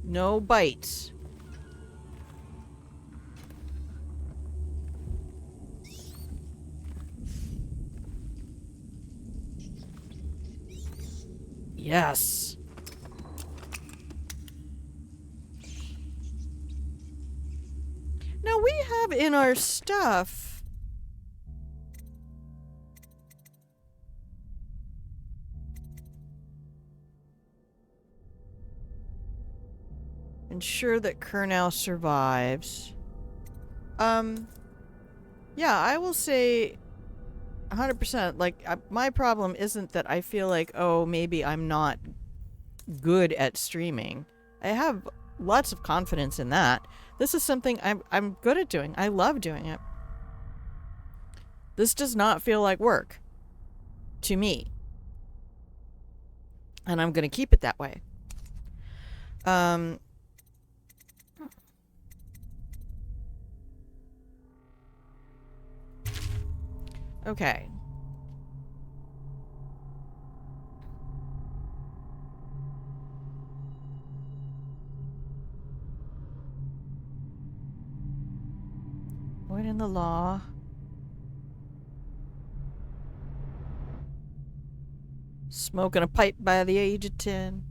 No bites. Yes. Now we have in our stuff ensure that Kurnow survives. Yeah, I will say 100%. Like, my problem isn't that I feel like, oh, maybe I'm not good at streaming. I have lots of confidence in that. This is something I'm good at doing. I love doing it. This does not feel like work to me. And I'm going to keep it that way. Okay. Avoiding the law. Smoking a pipe by the age of 10.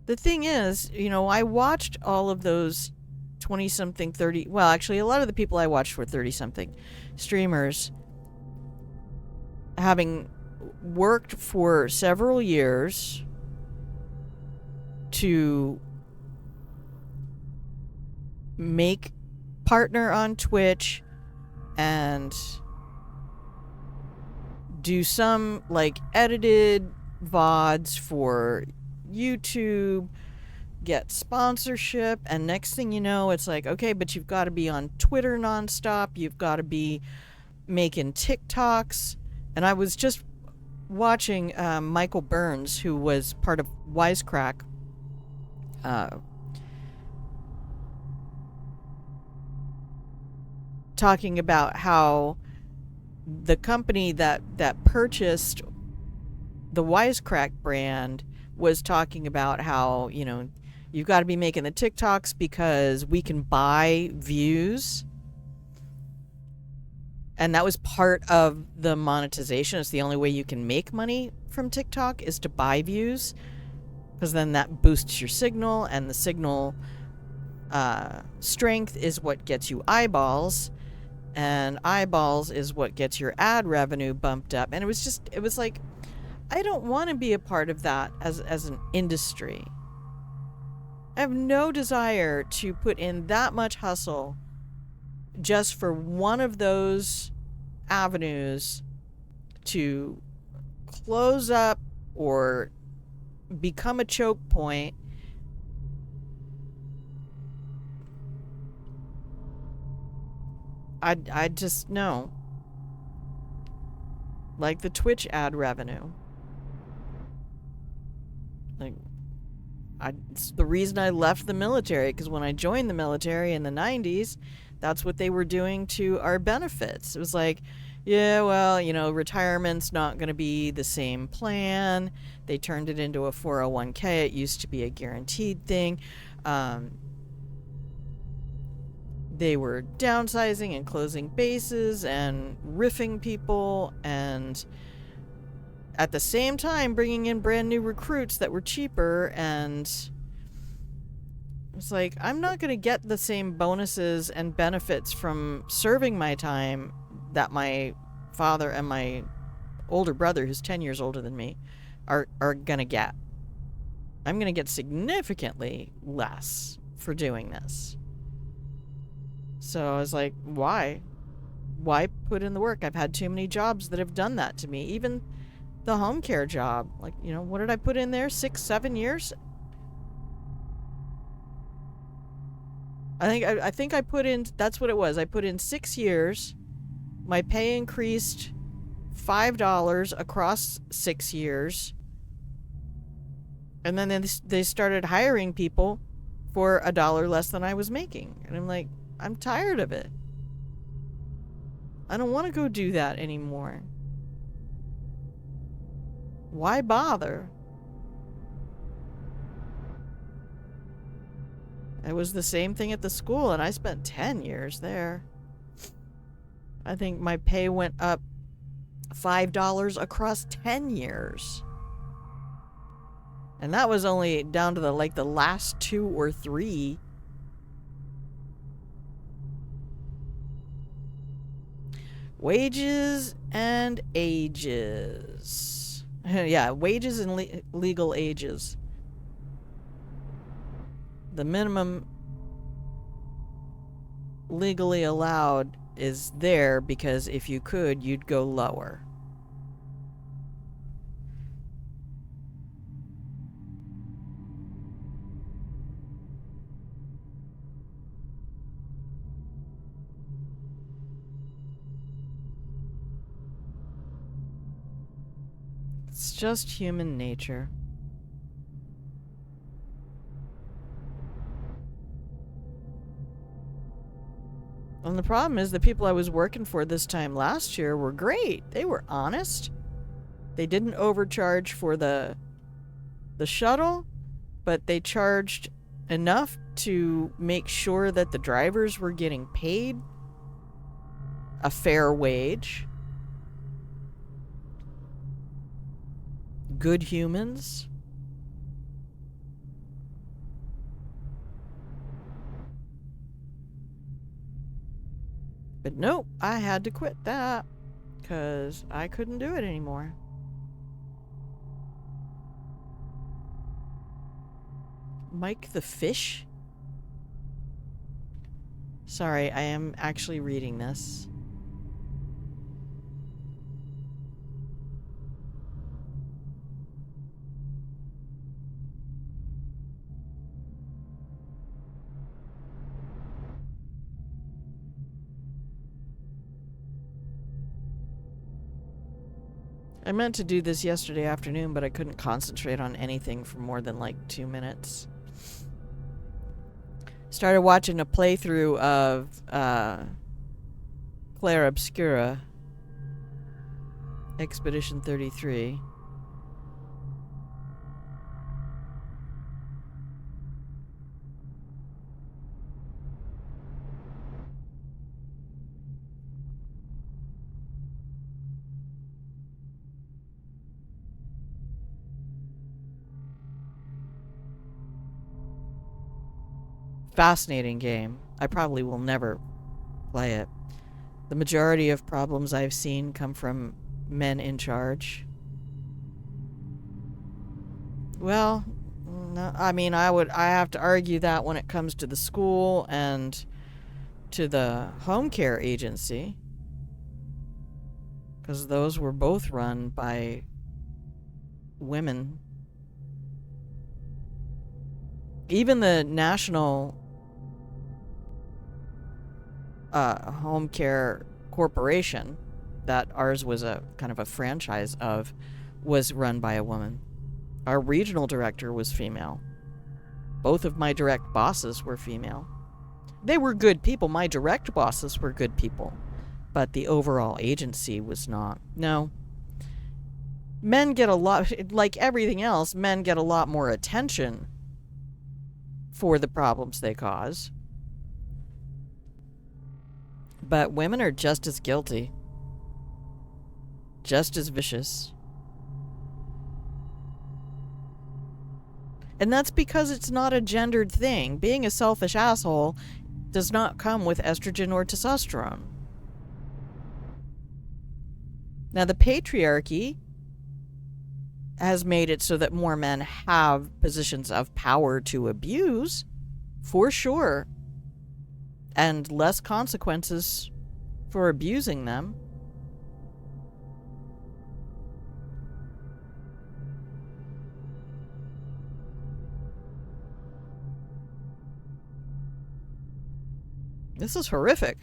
The thing is, you know, I watched all of those 20-something, 30... Well, actually, a lot of the people I watched were 30-something streamers. Having worked for several years to make partner on Twitch and do some like edited VODs for YouTube, get sponsorship, and next thing you know, it's like, okay, but you've got to be on Twitter nonstop, you've got to be making TikToks. And I was just watching Michael Burns, who was part of Wisecrack, talking about how the company that purchased the Wisecrack brand was talking about how, you know, you've got to be making the TikToks because we can buy views. And that was part of the monetization. It's the only way you can make money from TikTok is to buy views, because then that boosts your signal, and the signal strength is what gets you eyeballs, and eyeballs is what gets your ad revenue bumped up. And it was like, I don't want to be a part of that as an industry. I have no desire to put in that much hustle just for one of those avenues to close up or become a choke point. I just know. Like the Twitch ad revenue. Like, it's the reason I left the military, because when I joined the military in the 90s, that's what they were doing to our benefits. It was like, yeah, well, you know, retirement's not going to be the same plan. They turned it into a 401k. It used to be a guaranteed thing. They were downsizing and closing bases and riffing people, and at the same time bringing in brand new recruits that were cheaper. And it's like, I'm not going to get the same bonuses and benefits from serving my time that my father and my older brother, who's 10 years older than me, are going to get. I'm going to get significantly less for doing this. So I was like, why? Why put in the work? I've had too many jobs that have done that to me. Even the home care job. Like, you know, what did I put in there? 6-7 years? I think I put in, that's what it was. I put in 6 years. My pay increased $5 across 6 years. And then they started hiring people for $1 less than I was making. And I'm like, I'm tired of it. I don't want to go do that anymore. Why bother? It was the same thing at the school, and I spent 10 years there. I think my pay went up $5 across 10 years. And that was only down to the last 2 or 3. Wages and ages. Yeah, wages and legal ages. The minimum legally allowed is there because if you could, you'd go lower. It's just human nature. And the problem is the people I was working for this time last year were great. They were honest. They didn't overcharge for the shuttle, but they charged enough to make sure that the drivers were getting paid a fair wage. Good humans. But nope, I had to quit that because I couldn't do it anymore. Mike the Fish? Sorry, I am actually reading this. I meant to do this yesterday afternoon, but I couldn't concentrate on anything for more than like 2 minutes. Started watching a playthrough of Claire Obscura, Expedition 33. Fascinating game. I probably will never play it. The majority of problems I've seen come from men in charge. Well, no, I mean, I have to argue that when it comes to the school and to the home care agency, because those were both run by women. Even the National Home Care Corporation, that ours was a kind of a franchise of, was run by a woman. Our regional director was female. Both of my direct bosses were female. They were good people. My direct bosses were good people. But the overall agency was not. No. Men get a lot, like everything else, men get a lot more attention for the problems they cause. But women are just as guilty. Just as vicious. And that's because it's not a gendered thing. Being a selfish asshole does not come with estrogen or testosterone. Now, the patriarchy has made it so that more men have positions of power to abuse, for sure, and less consequences for abusing them. This is horrific.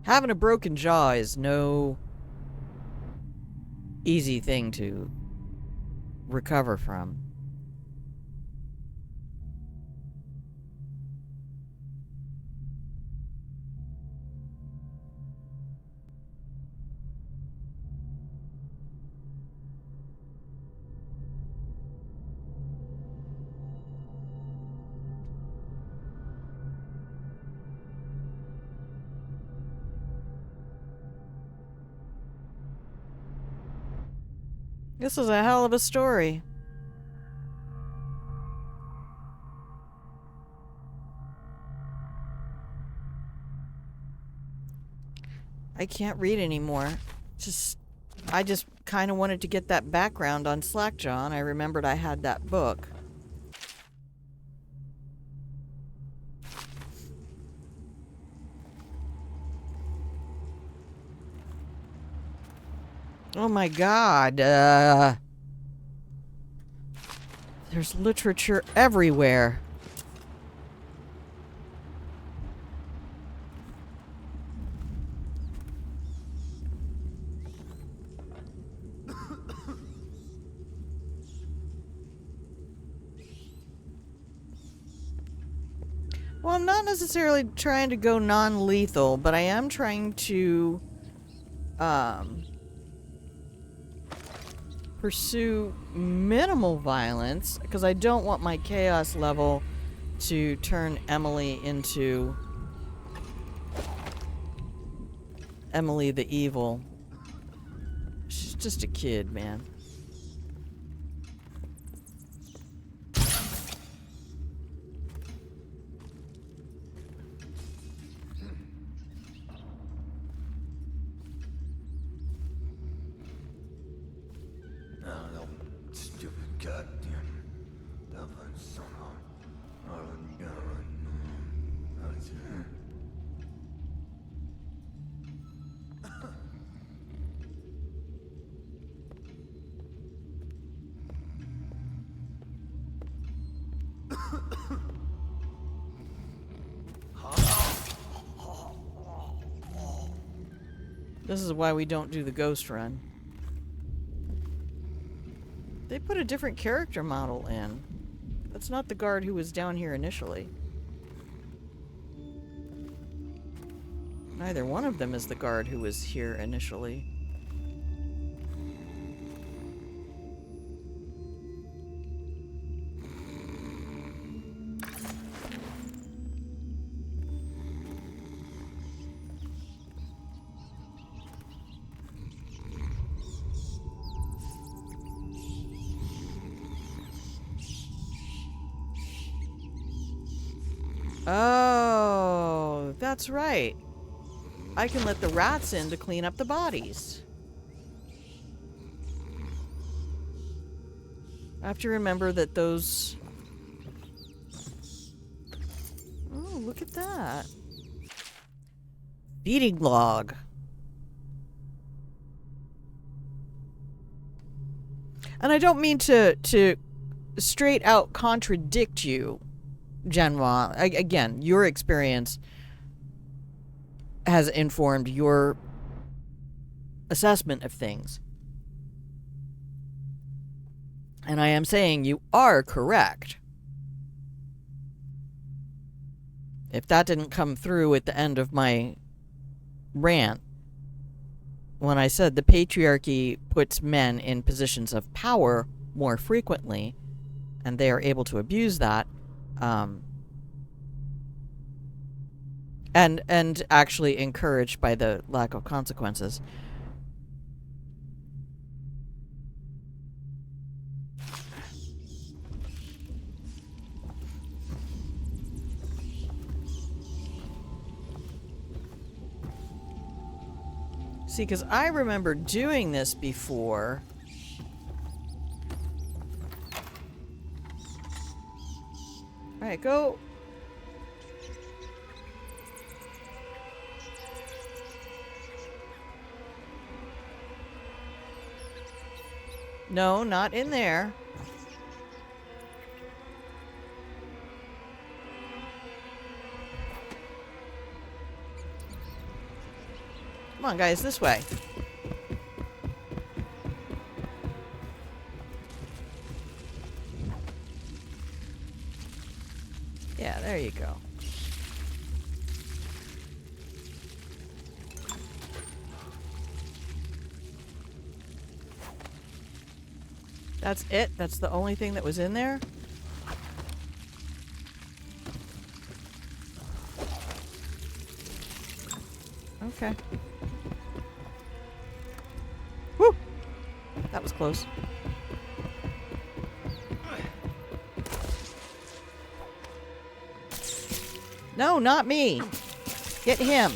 Having a broken jaw is no easy thing to recover from. This is a hell of a story. I can't read anymore. I just kind of wanted to get that background on Slackjaw, and I remembered I had that book. Oh my god. There's literature everywhere. Well, I'm not necessarily trying to go non-lethal, but I am trying to pursue minimal violence, because I don't want my chaos level to turn Emily into Emily the Evil. She's just a kid, man. This is why we don't do the ghost run. They put a different character model in. That's not the guard who was down here initially. Neither one of them is the guard who was here initially. Oh, that's right. I can let the rats in to clean up the bodies. I have to remember that those... Oh, look at that. Feeding log. And I don't mean to straight out contradict you, Genoa. Again, your experience has informed your assessment of things. And I am saying you are correct. If that didn't come through at the end of my rant, when I said the patriarchy puts men in positions of power more frequently, and they are able to abuse that, and actually encouraged by the lack of consequences. See, because I remember doing this before. Alright, go. No, not in there. Come on, guys, this way. Yeah, there you go. That's it? That's the only thing that was in there? Okay. Woo! That was close. No, not me. Get him.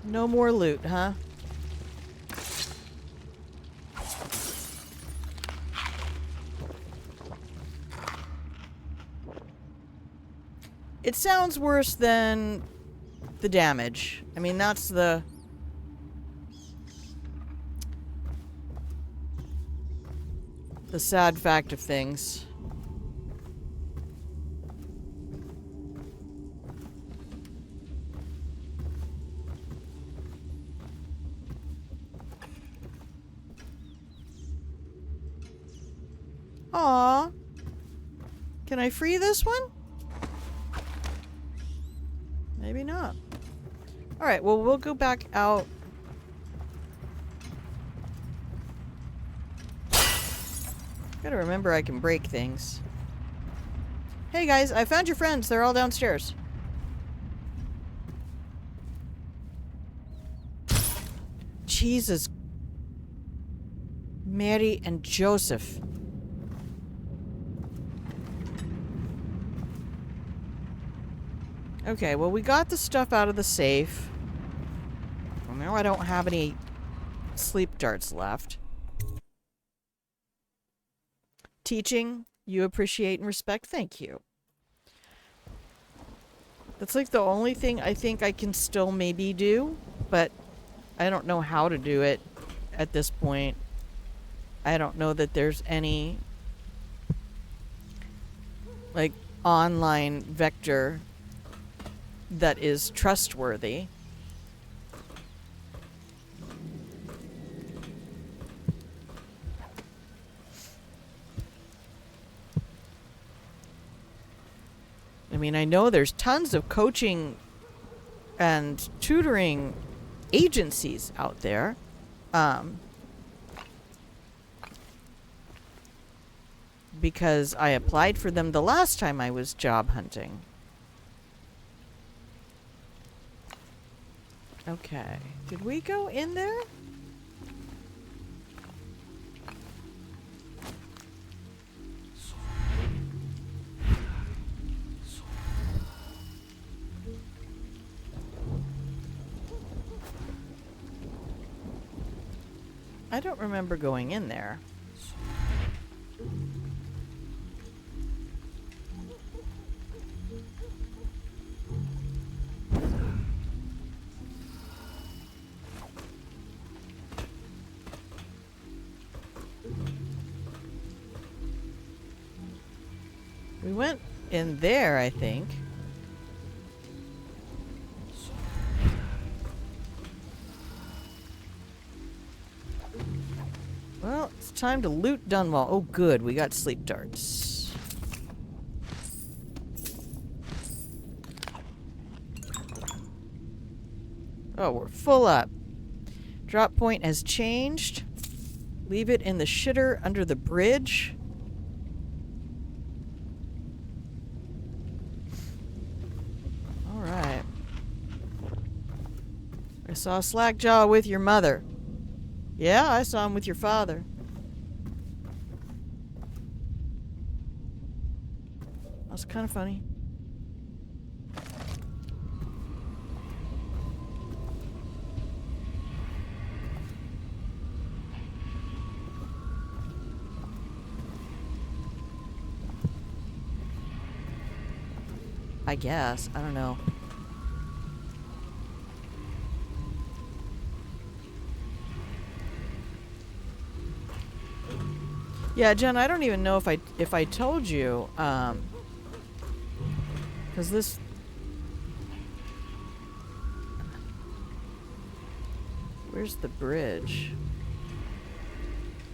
No more loot, huh? It sounds worse than the damage. I mean, that's the sad fact of things. Aw. Can I free this one? Maybe not. Alright, well, we'll go back out. Gotta remember I can break things. Hey guys, I found your friends. They're all downstairs. Jesus. Mary and Joseph. Okay, well, we got the stuff out of the safe. Well, now I don't have any sleep darts left. Teaching, you appreciate and respect. Thank you. That's like the only thing I think I can still maybe do, but I don't know how to do it at this point. I don't know that there's any like online vector that is trustworthy. I mean, I know there's tons of coaching and tutoring agencies out there. Because I applied for them the last time I was job hunting. Okay. Did we go in there? I don't remember going in there. We went in there, I think. Well, it's time to loot Dunwall. Oh, good. We got sleep darts. Oh, we're full up. Drop point has changed. Leave it in the shitter under the bridge. Alright. I saw Slackjaw with your mother. Yeah, I saw him with your father. That's kind of funny. I guess. I don't know. Yeah, Jen, I don't even know if I told you, 'cause this... Where's the bridge?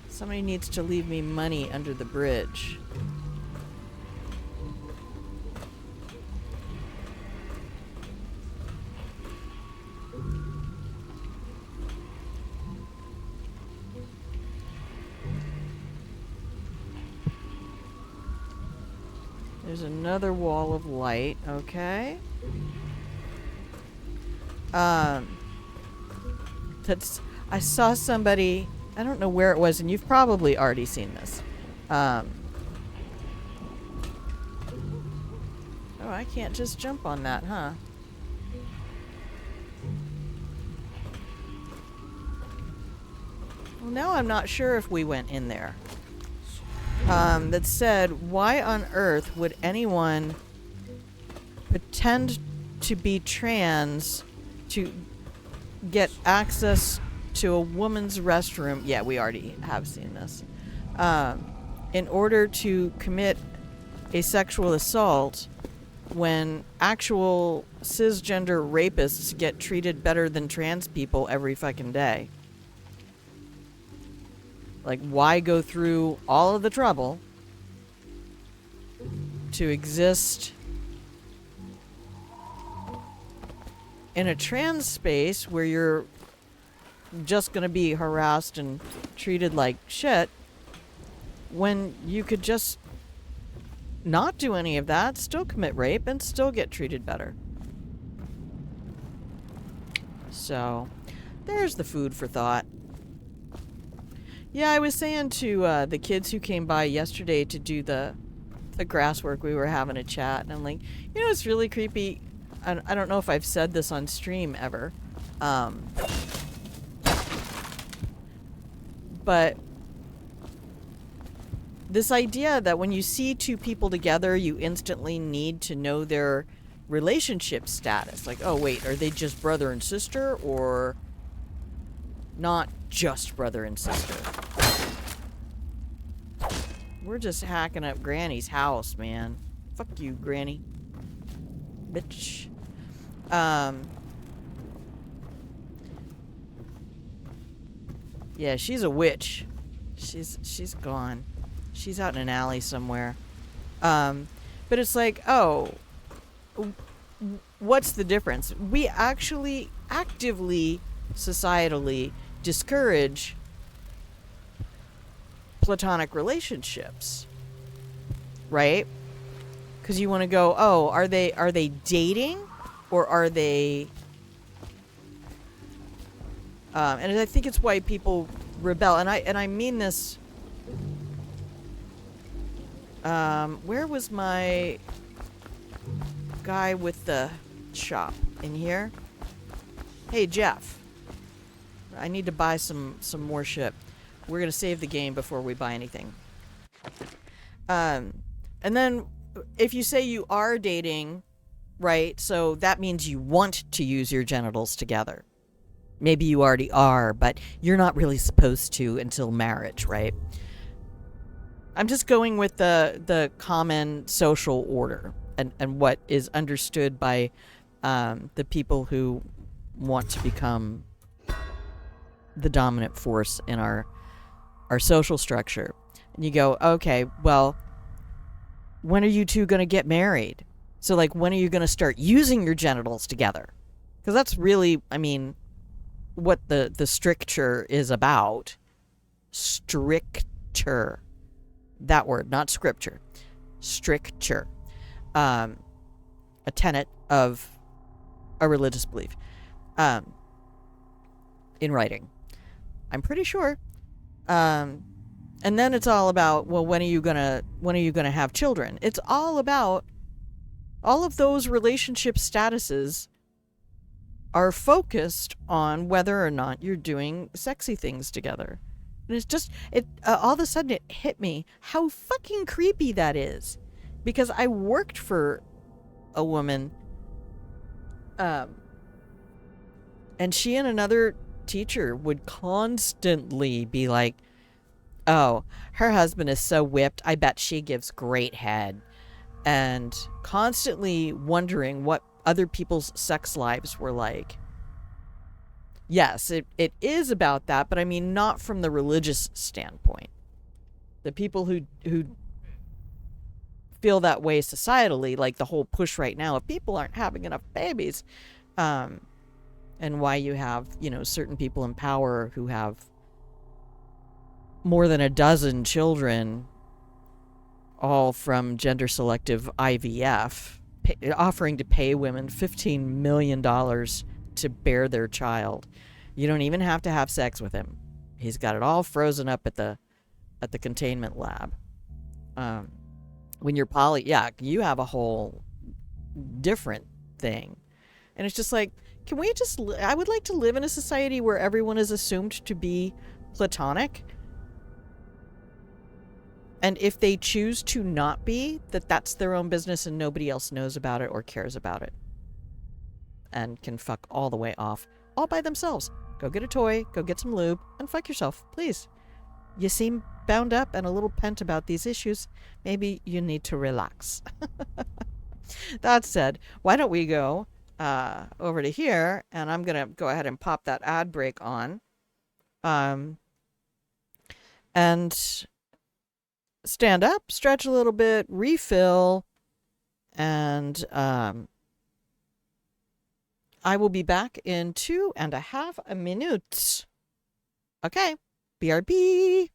Somebody needs to leave me money under the bridge. There's another wall of light, okay. I saw somebody, I don't know where it was, and you've probably already seen this. Oh, I can't just jump on that, huh? Well, now I'm not sure if we went in there. That said, why on earth would anyone pretend to be trans to get access to a woman's restroom? Yeah, we already have seen this. In order to commit a sexual assault when actual cisgender rapists get treated better than trans people every fucking day. Like, why go through all of the trouble to exist in a trans space where you're just going to be harassed and treated like shit when you could just not do any of that, still commit rape, and still get treated better? So, there's the food for thought. Yeah, I was saying to the kids who came by yesterday to do the grass work, we were having a chat, and I'm like, you know, it's really creepy. I don't know if I've said this on stream ever, but this idea that when you see two people together, you instantly need to know their relationship status. Like, oh wait, are they just brother and sister, or not just brother and sister? We're just hacking up Granny's house, man. Fuck you, Granny. Bitch. Yeah, she's a witch. She's gone. She's out in an alley somewhere. But it's like, oh, what's the difference? We actually actively, societally discourage platonic relationships, right? Because you want to go, oh, are they dating, or are they? And I think it's why people rebel, and I mean this. Where was my guy with the shop? In here? Hey, Jeff. I need to buy some more shit. We're gonna save the game before we buy anything. And then if you say you are dating, right? So that means you want to use your genitals together. Maybe you already are, but you're not really supposed to until marriage, right? I'm just going with the common social order and what is understood by the people who want to become the dominant force in our social structure. And you go, okay, well, when are you two going to get married? So, like, when are you going to start using your genitals together? Because that's really, I mean, what the stricture is about. Stricture. That word, not scripture. Stricture. A tenet of a religious belief. In writing. I'm pretty sure. And then it's all about, well, when are you gonna have children? It's all about, all of those relationship statuses are focused on whether or not you're doing sexy things together. And it's just, all of a sudden it hit me how fucking creepy that is. Because I worked for a woman, and she and another teacher would constantly be like, oh, her husband is so whipped, I bet she gives great head. And constantly wondering what other people's sex lives were like. Yes, it is about that, but I mean not from the religious standpoint. The people who feel that way societally, like the whole push right now of people aren't having enough babies, and why you have, you know, certain people in power who have more than a dozen children, all from gender selective IVF, offering to pay women $15 million to bear their child. You don't even have to have sex with him. He's got it all frozen up at the containment lab. When you're poly, yeah, you have a whole different thing. And it's just like, can we just, I would like to live in a society where everyone is assumed to be platonic. And if they choose to not be, that's their own business and nobody else knows about it or cares about it. And can fuck all the way off, all by themselves. Go get a toy, go get some lube, and fuck yourself, please. You seem bound up and a little pent about these issues. Maybe you need to relax. That said, why don't we go over to here, and I'm going to go ahead and pop that ad break on. And stand up, stretch a little bit, refill, and I will be back in 2.5 minutes. Okay, BRB.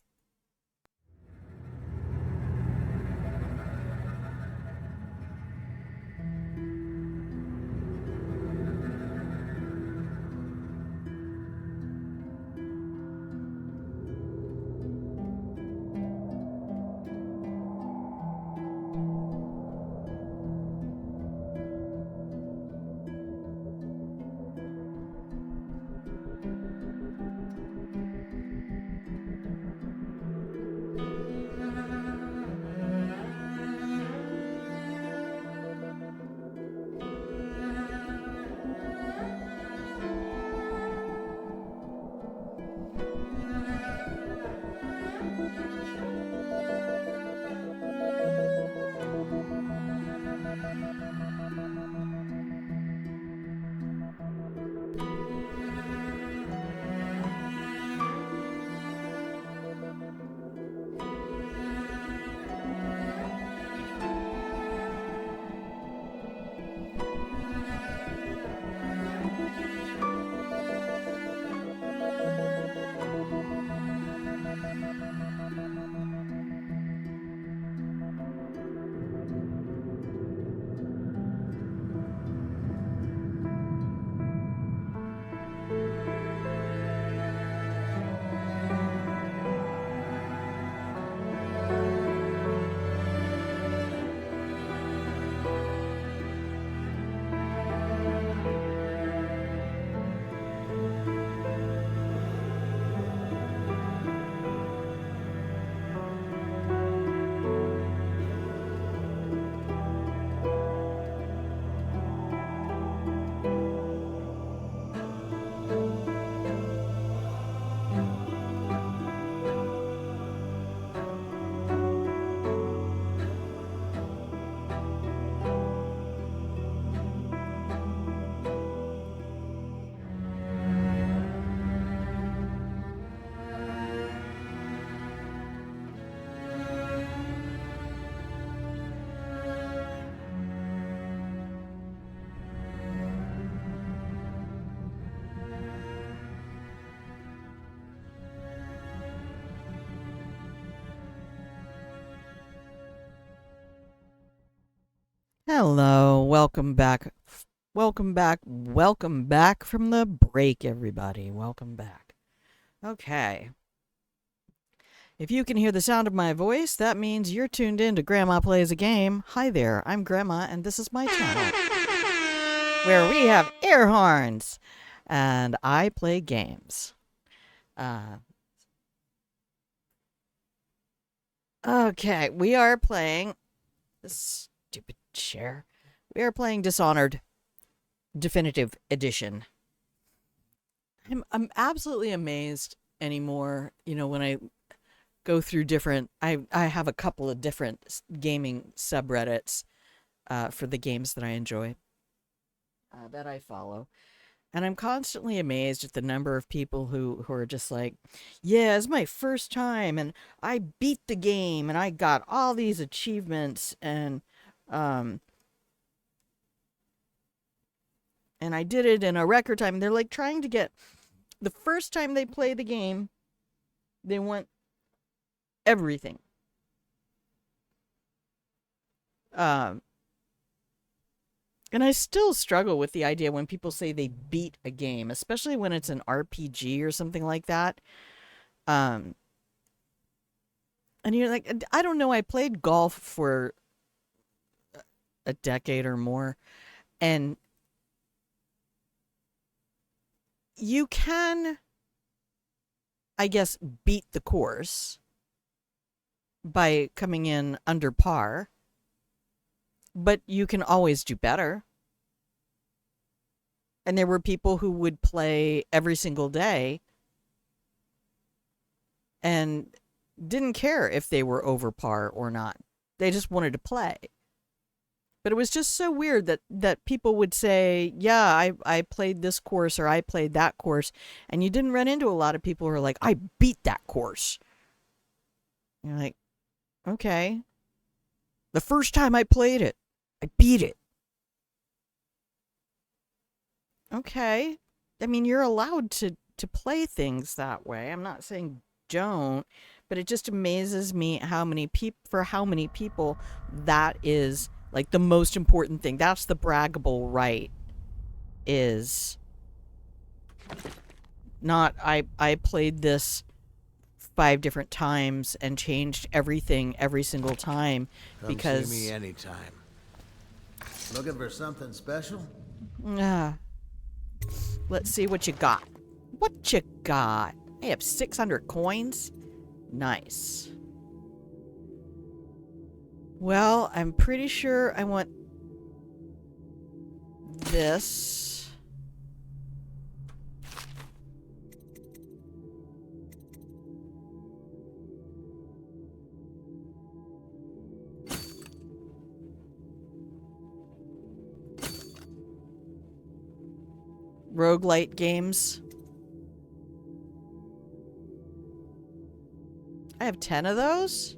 Hello, welcome back. Welcome back. Welcome back from the break, everybody. Welcome back. Okay. If you can hear the sound of my voice, that means you're tuned in to Grandma Plays a Game. Hi there, I'm Grandma, and this is my channel, where we have air horns, and I play games. Okay, we are playing... Stupid chair. We are playing Dishonored Definitive Edition. I'm absolutely amazed anymore, you know, when I go through different... I have a couple of different gaming subreddits for the games that I enjoy, that I follow. And I'm constantly amazed at the number of people who are just like, yeah, it's my first time, and I beat the game, and I got all these achievements, and I did it in a record time. They're like trying to get... The first time they play the game, they want everything. And I still struggle with the idea when people say they beat a game, especially when it's an RPG or something like that. And you're like, I don't know, I played golf for a decade or more, and you can I guess, beat the course by coming in under par. But you can always do better. And there were people who would play every single day and didn't care if they were over par or not. They just wanted to play. But it was just so weird that people would say, yeah, I played this course or I played that course. And you didn't run into a lot of people who are like, I beat that course. And you're like, okay. The first time I played it, I beat it. Okay. I mean, you're allowed to play things that way. I'm not saying don't, but it just amazes me how many people that is like the most important thing. That's the braggable right, is not I played this 5 different times and changed everything every single time. Come because see me anytime. Looking for something special? Let's see what you got. What you got? I have 600 coins. Nice. Well, I'm pretty sure I want this. Roguelite games. I have 10 of those?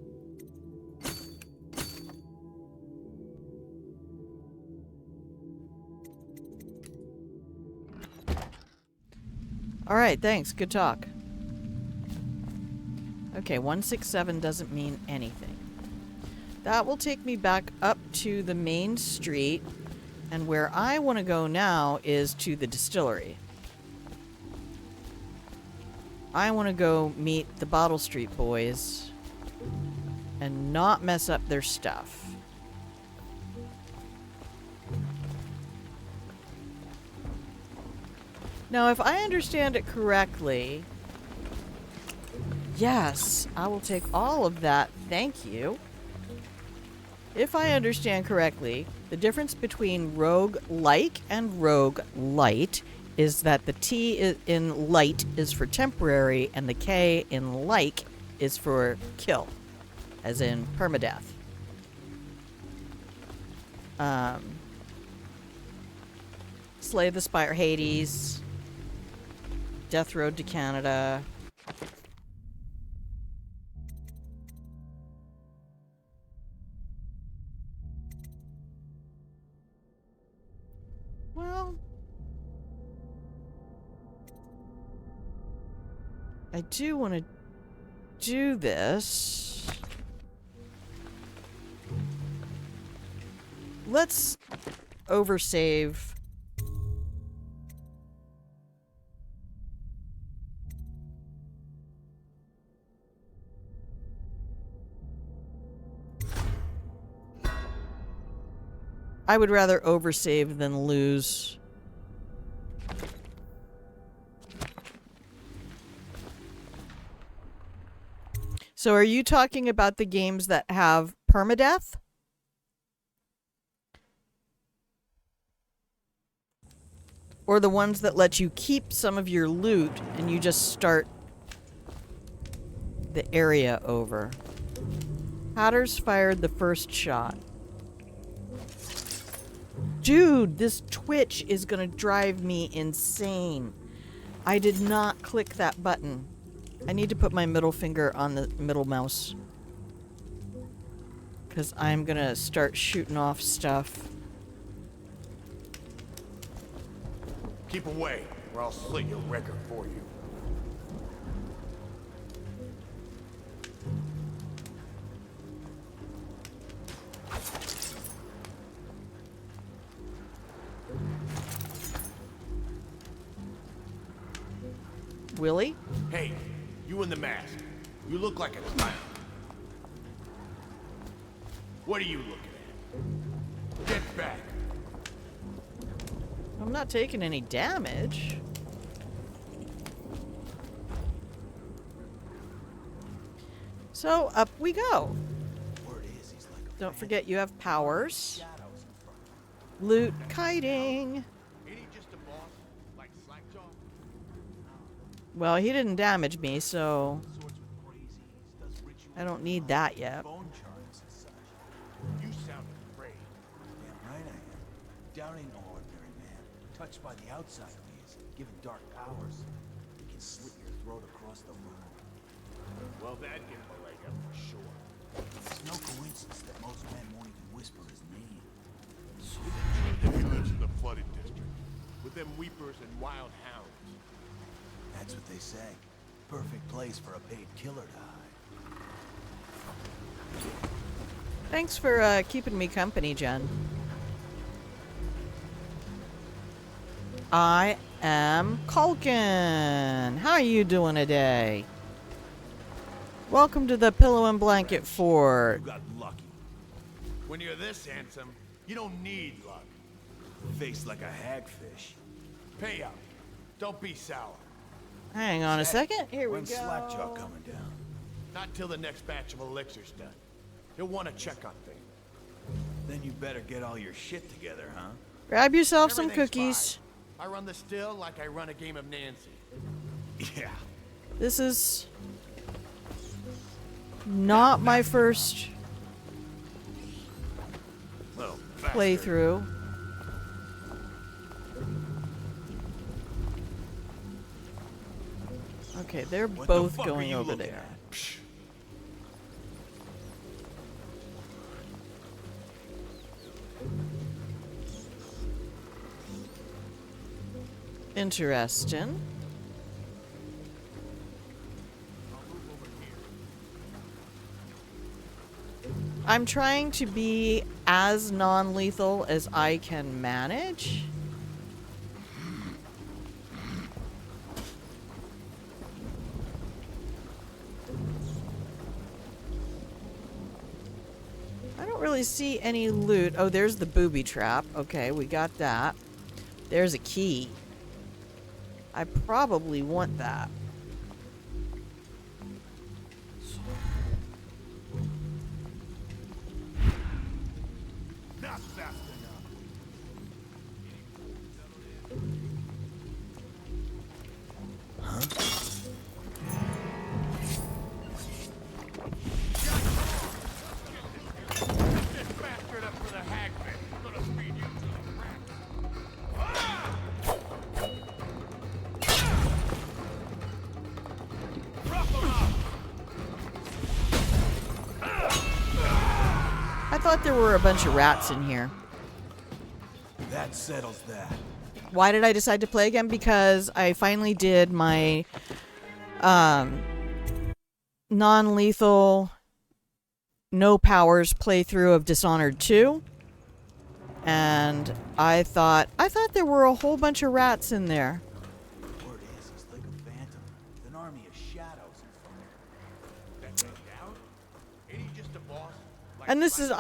Alright, thanks. Good talk. Okay, 167 doesn't mean anything. That will take me back up to the main street. And where I want to go now is to the distillery. I want to go meet the Bottle Street boys and not mess up their stuff. Now, if I understand it correctly, yes, I will take all of that. Thank you. If I understand correctly, the difference between rogue-like and rogue-lite is that the T in light is for temporary and the K in like is for kill, as in permadeath. Slay the Spire Hades, Death Road to Canada. Well, I do want to do this. Let's oversave. I would rather oversave than lose. So are you talking about the games that have permadeath? Or the ones that let you keep some of your loot and you just start the area over? Hatters fired the first shot. Dude, this Twitch is gonna drive me insane. I did not click that button. I need to put my middle finger on the middle mouse. Because I'm gonna start shooting off stuff. Keep away, or I'll slit your record for you. Willie? Hey, you in the mask. You look like a clown. What are you looking at? Get back. I'm not taking any damage. So up we go. Word is he's like a Don't forget you have powers. shadows in front of him. Loot kiting. Ain't he just a boss? Like Slackjaw? Well, he didn't damage me, so Sorts with crazies, does rituals, I don't need that yet. bone charms and such. You sound afraid. Damn right I am. Down ain't no ordinary man. Touched by the outside of me is given dark powers. He can slit your throat across the room. Well, that'd give him a leg up for sure. It's no coincidence that most men won't even whisper his name. That he lives in the flooded district, with them weepers and wild hounds. That's what they say. Perfect place for a paid killer to hide. Thanks for keeping me company, Jen. I am Culkin. How are you doing today? Welcome to the Pillow and Blanket Fort. You got lucky. When you're this handsome, you don't need luck. Face like a hagfish. Pay up. Don't be sour. Hang on a second. Here we When's go. Slackjaw coming down? Not till the next batch of elixirs done. He'll want to check on things. Then you better get all your shit together, huh? Grab yourself some Everything's cookies. fine. I run the still like I run a game of Nancy. Yeah. This is not my first Little bastard. playthrough. Okay, they're What the both fuck are going you over looking there. at? Psh. Interesting. I'm trying to be as non-lethal as I can manage. I don't really see any loot. Oh, there's the booby trap. Okay, we got that. There's a key. I probably want that. Not fast enough. This bastard up for the hagfish. Gonna feed you to the rats. Rough 'em up. I thought there were a bunch of rats in here. That settles that. Why did I decide to play again? Because I finally did my non-lethal, no powers playthrough of Dishonored 2. And I thought there were a whole bunch of rats in there. Word is he's like a phantom, with an army of shadows in front of him. That man down? Ain't he just a boss? Like And this is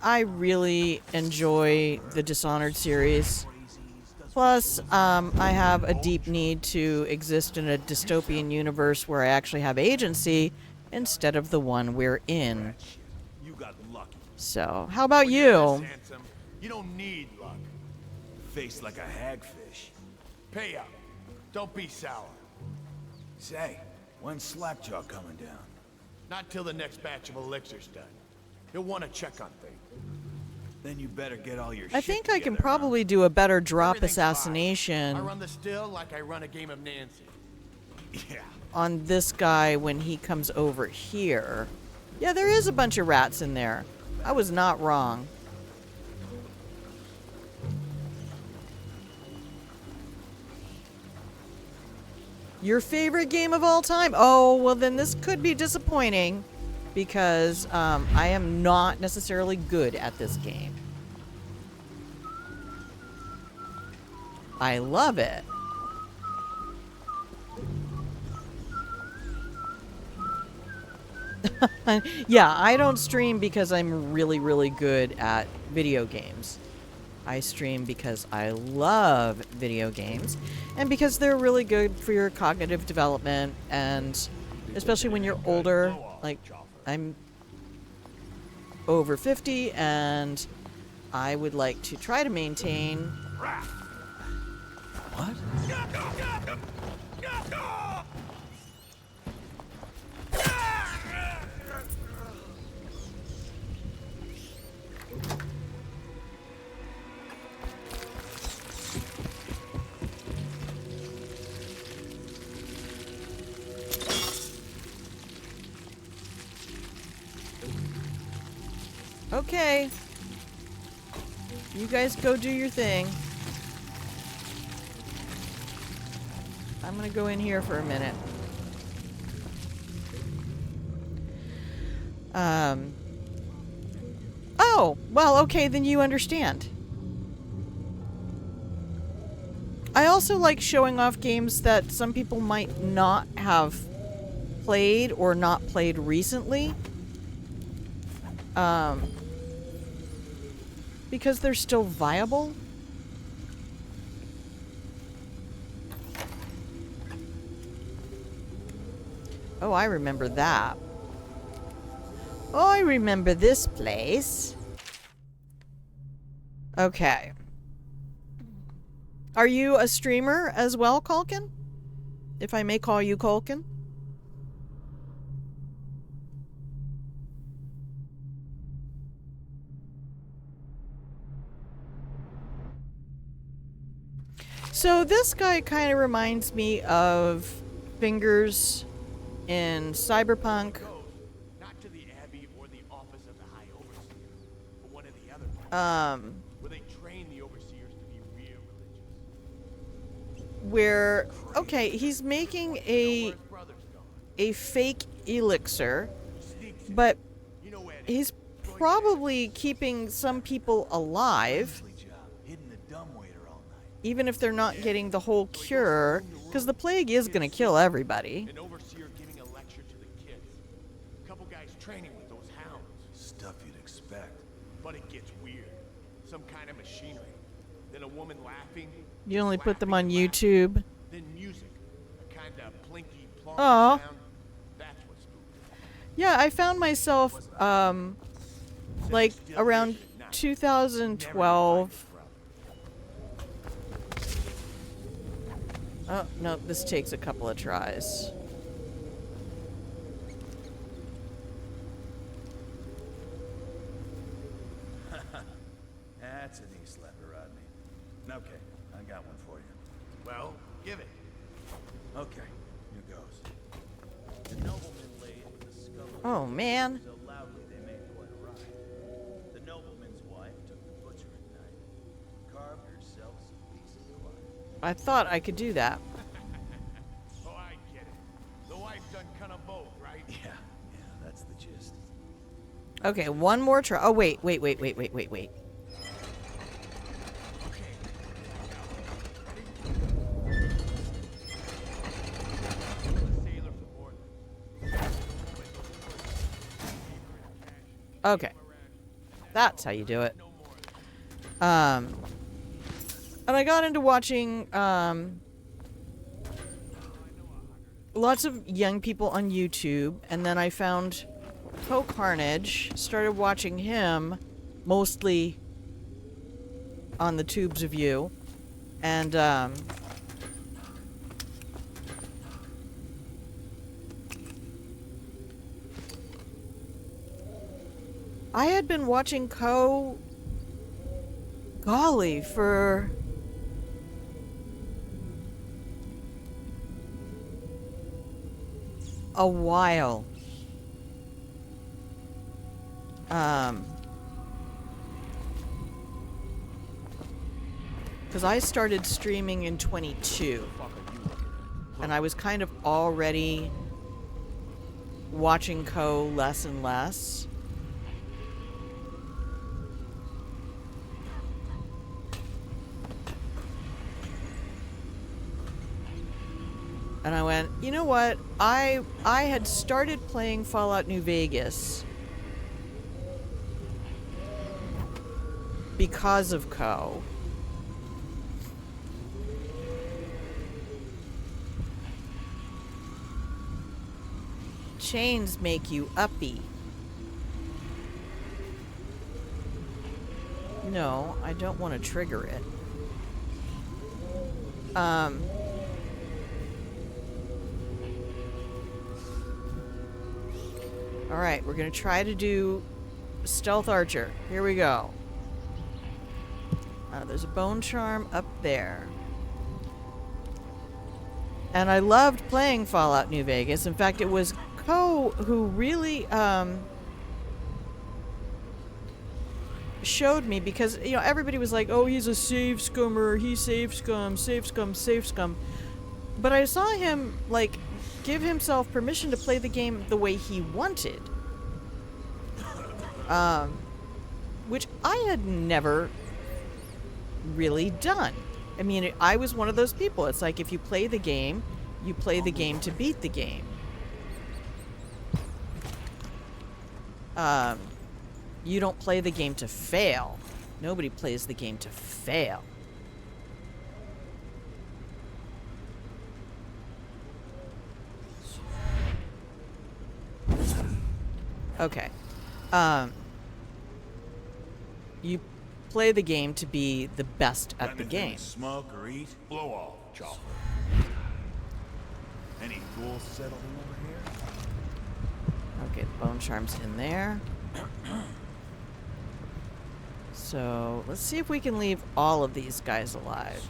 I really enjoy the Dishonored series. Plus, I have a deep need to exist in a dystopian universe where I actually have agency instead of the one we're in. You got lucky. So, how about When you're you? this handsome, you don't need luck. Face like a hagfish. Pay up. Don't be sour. Say, when's Slackjaw coming down? Not till the next batch of elixirs done. He'll want to check on things. Then you better get all your I shit think I can together, huh? probably do a better drop Everything's fine. I assassination run the still like I run a game of Nancy. Yeah. on this guy when he comes over here. Yeah, there is a bunch of rats in there. I was not wrong. Your favorite game of all time? Oh, well then this could be disappointing because I am not necessarily good at this game. I love it. Yeah, I don't stream because I'm really, really good at video games. I stream because I love video games and because they're really good for your cognitive development, and especially when you're older, Like, I'm over 50 and I would like to try to maintain... What? Okay. You guys go do your thing. I'm gonna go in here for a minute. Oh, well, okay, then you understand. I also like showing off games that some people might not have played or not played recently. Because they're still viable. Oh, I remember that. Oh, I remember this place. Okay. Are you a streamer as well, Culkin? If I may call you Culkin? So this guy kind of reminds me of Fingers in Cyberpunk. Not to the Abbey or the office of the High Overseer, but one of the other places, where they train the overseers to be real religious. Where, okay, he's making a fake elixir, but he's probably keeping some people alive, even if they're not getting the whole cure, because the plague is going to kill everybody. An overseer giving a lecture to the kids. A couple guys training with those hounds. Stuff you'd expect. But it gets weird. Some kind of machinery. Then a woman laughing. You only put them on laughing, YouTube. Then music. A kind of plinky plonk Aw. sound. That's what's spooky. Yeah, I found myself, like, around 2012. Oh, no, this takes a couple of tries. That's an East Lever, Rodney. Okay, I got one for you. Well, give it. Okay, here goes. The nobleman laid with the skull of Oh, man. so loudly they made quite a riot. The nobleman's wife took the butchering knife, carved herself some decent quiet. I thought I could do that. Oh, I get it. The wife done kind of both, right? Yeah, that's the gist. Okay, one more try. Oh, wait. Okay. Sailor from Portland. Okay. That's how you do it. And I got into watching, lots of young people on YouTube, and then I found Carnage, started watching him, mostly on the tubes of you, and, I had been watching golly, for a while. Because I started streaming in 22, and I was kind of already watching less and less. And I went, you know what? I had started playing Fallout New Vegas because of Chains make you uppy. No, I don't want to trigger it. Alright, we're gonna try to do Stealth Archer. Here we go. There's a bone charm up there. And I loved playing Fallout New Vegas. In fact, it was Co who really showed me, because, you know, everybody was like, oh, he's a save scummer, he save scum, save scum, save scum. But I saw him, like, give himself permission to play the game the way he wanted. Which I had never really done. I mean, I was one of those people. It's like, if you play the game, you play the game to beat the game. You don't play the game to fail. Nobody plays the game to fail. Okay. You play the game to be the best at the game. Smoke or eat? Blow off, chopper. Any ghouls settled in over here? Okay, the bone charm's in there. So, let's see if we can leave all of these guys alive.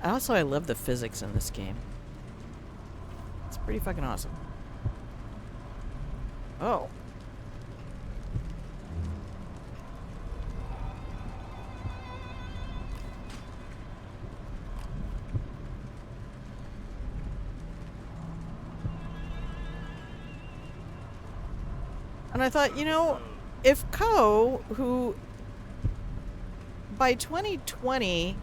Also, I love the physics in this game. It's pretty fucking awesome. Oh. And I thought, you know, if Co, who by 2020,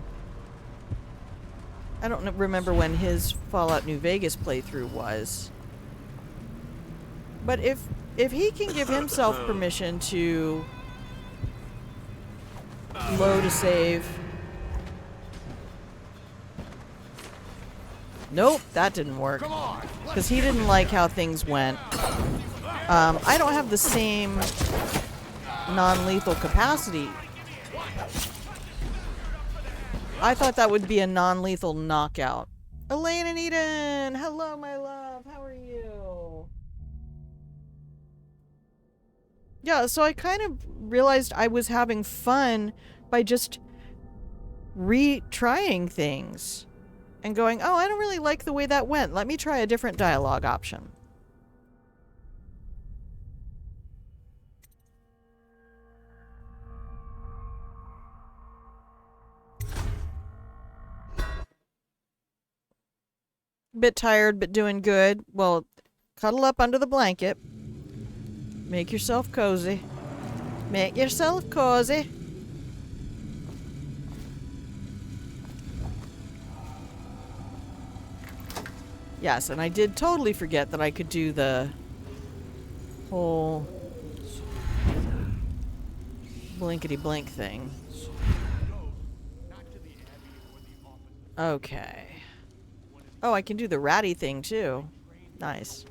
I don't remember when his Fallout New Vegas playthrough was, but if he can give himself permission to load a save. Nope, that didn't work. Because he didn't like how things went. I don't have the same non-lethal capacity. I thought that would be a non-lethal knockout. Elaine and Eden! Hello, my love. How are you? Yeah, so I kind of realized I was having fun by just retrying things. And going, oh, I don't really like the way that went. Let me try a different dialogue option. Bit tired, but doing good. Well, cuddle up under the blanket. Make yourself cozy. Make yourself cozy. Yes, and I did totally forget that I could do the whole blinkety-blink thing. Okay. Oh, I can do the ratty thing, too. Nice.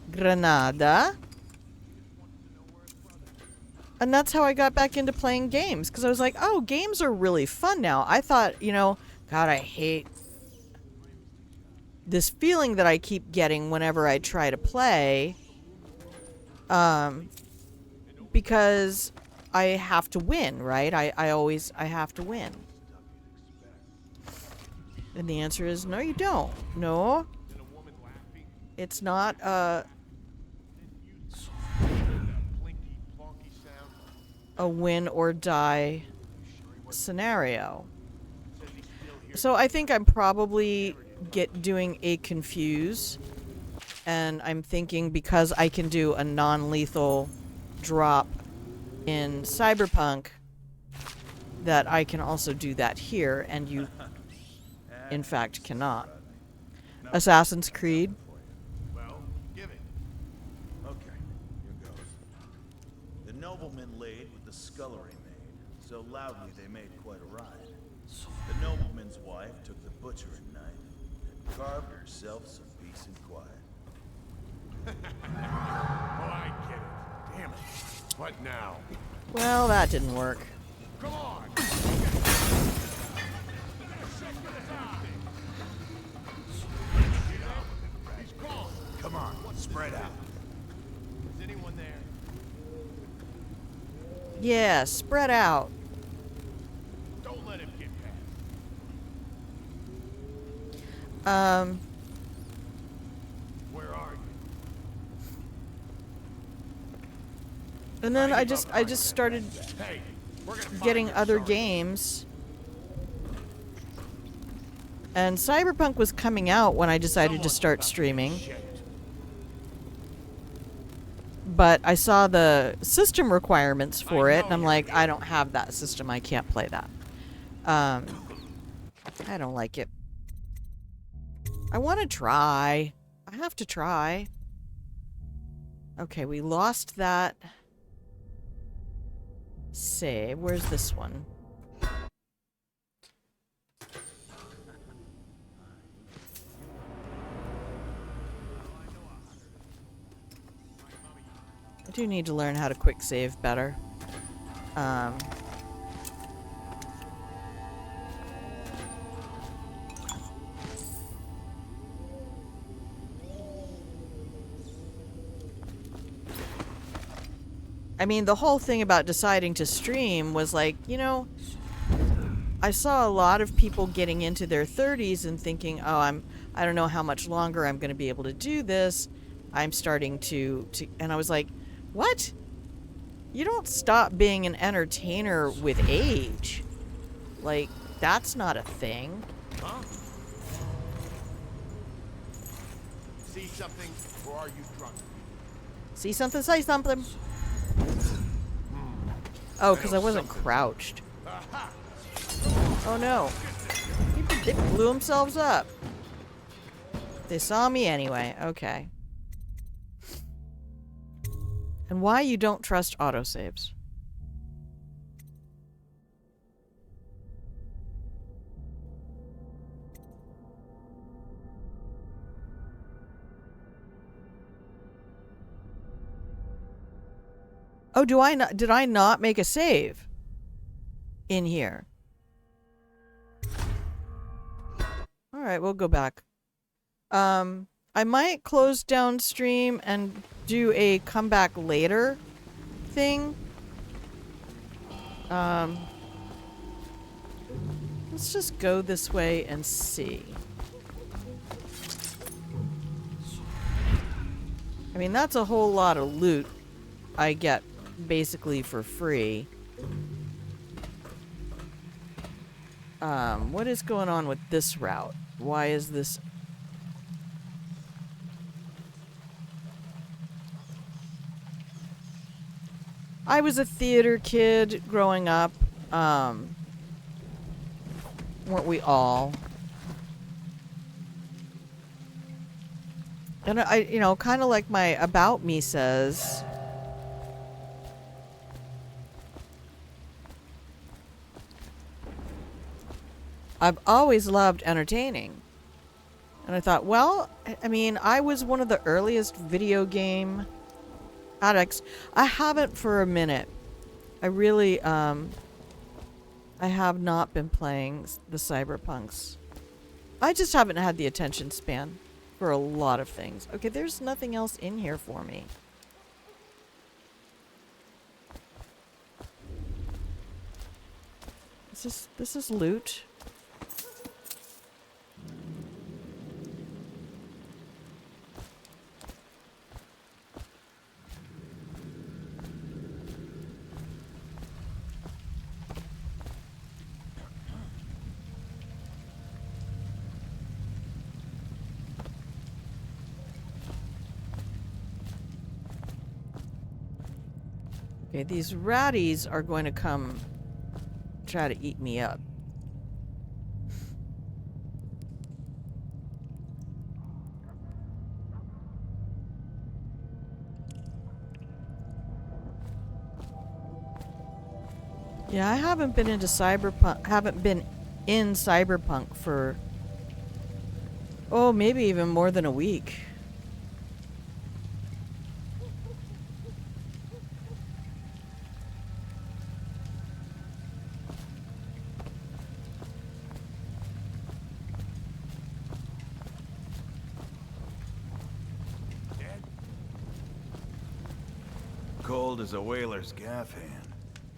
Granada. And that's how I got back into playing games. Because I was like, oh, games are really fun now. I thought, you know, God, I hate this feeling that I keep getting whenever I try to play. Because I have to win, right? I have to win. And the answer is, no, you don't. No. It's not a win or die scenario. So I think I'm probably doing a confuse. And I'm thinking because I can do a non-lethal drop in Cyberpunk, that I can also do that here, and you in fact cannot. Assassin's Creed. Well, give it. Okay, here goes. The noblemen laid with the scullery maid, so loudly they made quite a ride. The nobleman's wife took the butchering knife and carved herself some peace and quiet. Oh, I get it. Damn it. What now? Well, that didn't work. Come on! He's gone. Come on, spread out. Is anyone there? Yeah, spread out. Don't let him get past. Where are you? And then I just started Hey, we're gonna find getting your other sorry. games. And Cyberpunk was coming out when I decided to start streaming. Shit. But I saw the system requirements for it, and I'm like, I don't have that system. I can't play that. I don't like it. I want to try. I have to try. Okay, we lost that save. Where's this one? I do need to learn how to quick save better. I mean, the whole thing about deciding to stream was like, you know, I saw a lot of people getting into their 30s and thinking, oh, I don't know how much longer I'm going to be able to do this. I'm starting to, and I was like, what? You don't stop being an entertainer with age. Like, that's not a thing. Huh? See something, or are you drunk? See something, say something. Oh, because I wasn't crouched. Oh no. They blew themselves up. They saw me anyway. Okay. And why you don't trust autosaves. Oh, did I not make a save in here? All right, we'll go back. I might close down stream and do a come back later thing. Let's just go this way and see. I mean, that's a whole lot of loot I get basically for free. What is going on with this route? Why is this... I was a theater kid growing up. Weren't we all? And I, you know, kind of like my About Me says... I've always loved entertaining. And I thought, well, I mean, I was one of the earliest video game addicts. I haven't for a minute. I really, I have not been playing the Cyberpunks. I just haven't had the attention span for a lot of things. Okay, there's nothing else in here for me. This is loot. Okay, these ratties are going to come try to eat me up. Yeah, I haven't been into Cyberpunk, haven't been in Cyberpunk for, oh, maybe even more than a week. Cold as a whaler's gaff hand.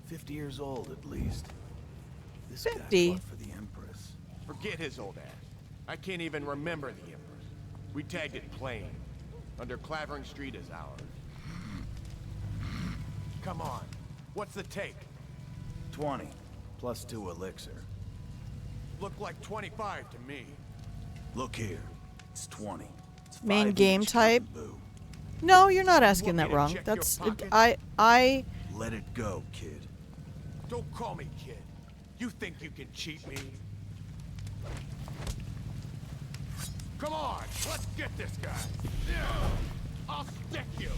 50 years old at least. This guy 50? fought for the Empress. Forget his old ass. I can't even remember the Empress. We tagged it plain. Under Clavering Street is ours. Come on. What's the take? 20, plus 2 elixir. Look like 25 to me. Look here, it's 20. It's Main 5 game each, type? boo. No, you're not asking Want that me to wrong. check your That's pockets? I Let it go, kid. Don't call me kid. You think you can cheat me? Come on, let's get this guy. I'll stick you.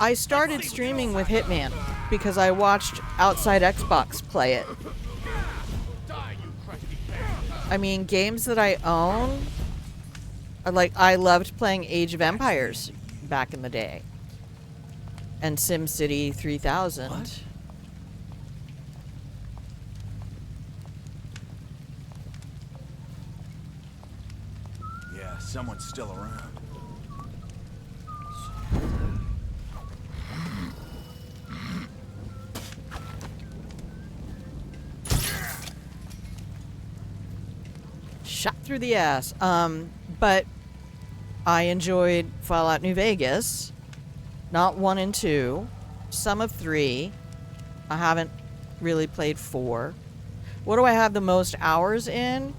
I started streaming with Hitman because I watched Outside Xbox play it. Die, you crusty bastard. I mean, games that I own are like, I loved playing Age of Empires back in the day. And SimCity 3000. What? Yeah, someone's still around. Shot through the ass. But I enjoyed Fallout New Vegas. Not 1 and 2. Some of 3. I haven't really played 4. What do I have the most hours in?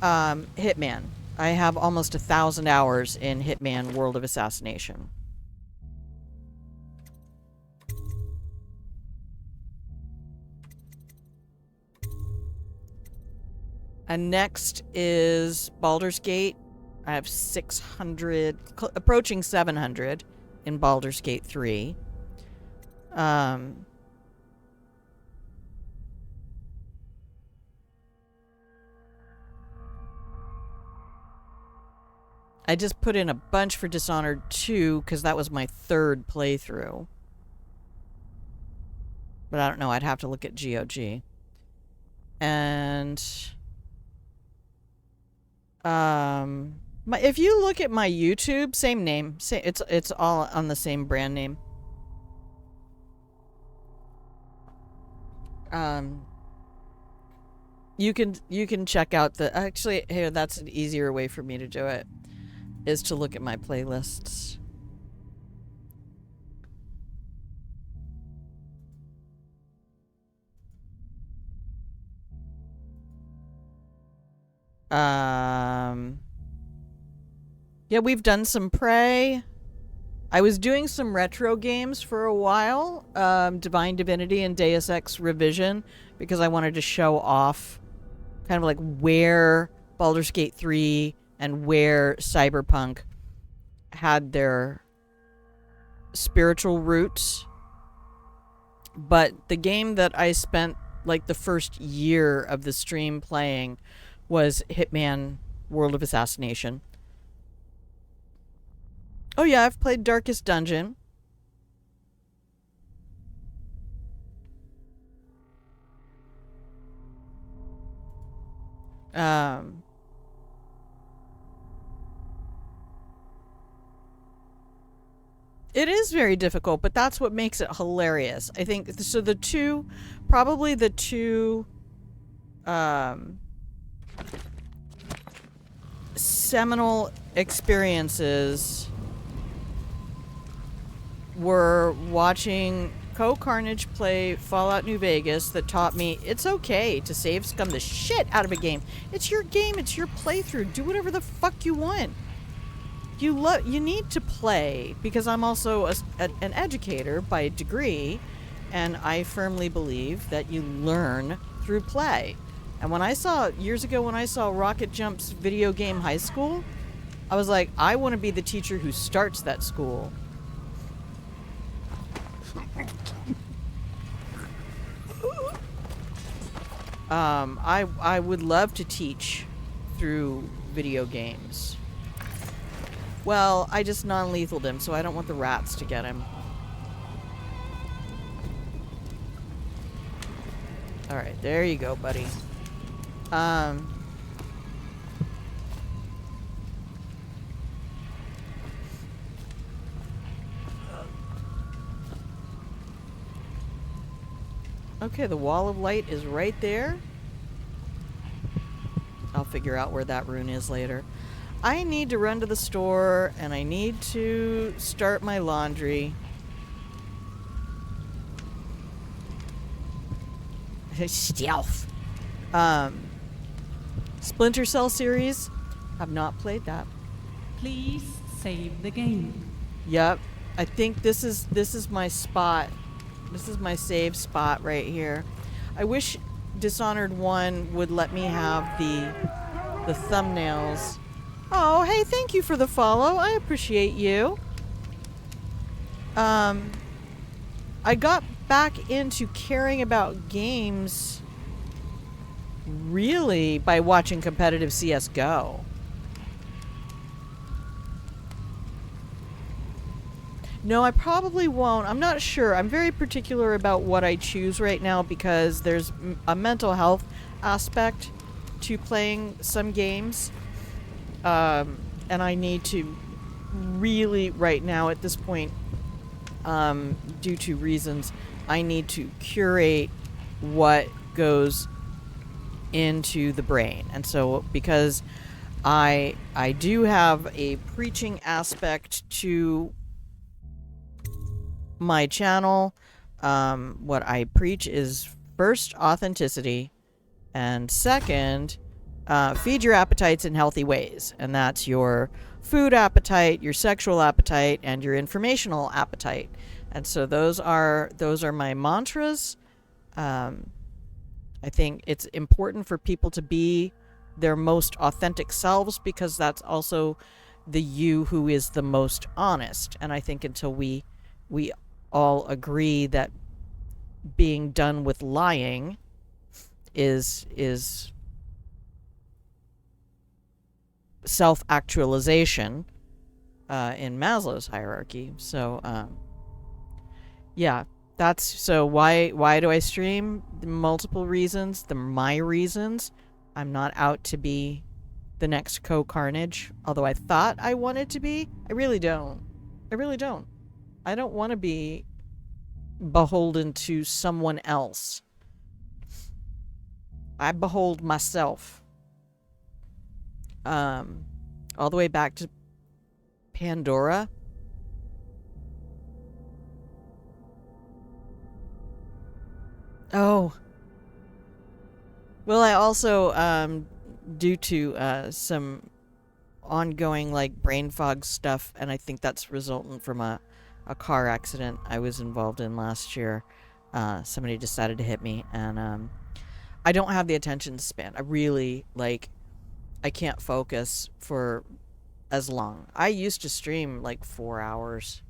Hitman. I have almost 1,000 hours in Hitman World of Assassination. And next is Baldur's Gate. I have 600, approaching 700 in Baldur's Gate 3. I just put in a bunch for Dishonored 2 because that was my 3rd playthrough. But I don't know, I'd have to look at GOG. And if you look at my YouTube, same name. It's all on the same brand name. You can check out the, actually here, that's an easier way for me to do it, is to look at my playlists. Yeah, we've done some Prey. I was doing some retro games for a while, Divine Divinity and Deus Ex Revision, because I wanted to show off kind of like where Baldur's Gate 3 and where Cyberpunk had their spiritual roots. But the game that I spent like the first year of the stream playing was Hitman World of Assassination. Oh yeah, I've played Darkest Dungeon. It is very difficult, but that's what makes it hilarious. I think so. Probably the two seminal experiences were watching Carnage play Fallout New Vegas that taught me it's okay to save scum the shit out of a game. It's your game, it's your playthrough. Do whatever the fuck you want. You need to play, because I'm also an educator by degree, and I firmly believe that you learn through play. And years ago when I saw Rocket Jump's video game high school, I was like, I want to be the teacher who starts that school. I would love to teach through video games. Well, I just non-lethaled him, so I don't want the rats to get him. Alright, there you go, buddy. Okay, the wall of light is right there. I'll figure out where that rune is later. I need to run to the store, and I need to start my laundry. Stealth. Splinter Cell series. I've not played that. Please save the game. Yep. I think this is my spot. This is my save spot right here. I wish Dishonored 1 would let me have the thumbnails. Oh, hey, thank you for the follow. I appreciate you. I got back into caring about games really by watching competitive CS:GO. No, I probably won't. I'm not sure. I'm very particular about what I choose right now because there's a mental health aspect to playing some games. And I need to really, right now at this point, due to reasons, I need to curate what goes into the brain. And so because I do have a preaching aspect to my channel, what I preach is first authenticity, and second, feed your appetites in healthy ways, and that's your food appetite, your sexual appetite, and your informational appetite. And so those are my mantras. I think it's important for people to be their most authentic selves because that's also the you who is the most honest. And I think until we all agree that being done with lying is self-actualization in Maslow's hierarchy. So yeah, that's so why do I stream? Multiple reasons. My reasons. I'm not out to be the next Co-Carnage, although I thought I wanted to be. I really don't. I don't want to be beholden to someone else. I behold myself. All the way back to Pandora. Oh. Well, I also, due to some ongoing, like, brain fog stuff, and I think that's resultant from a car accident I was involved in last year. Somebody decided to hit me, and I don't have the attention span. I really, I can't focus for as long. I used to stream, 4 hours.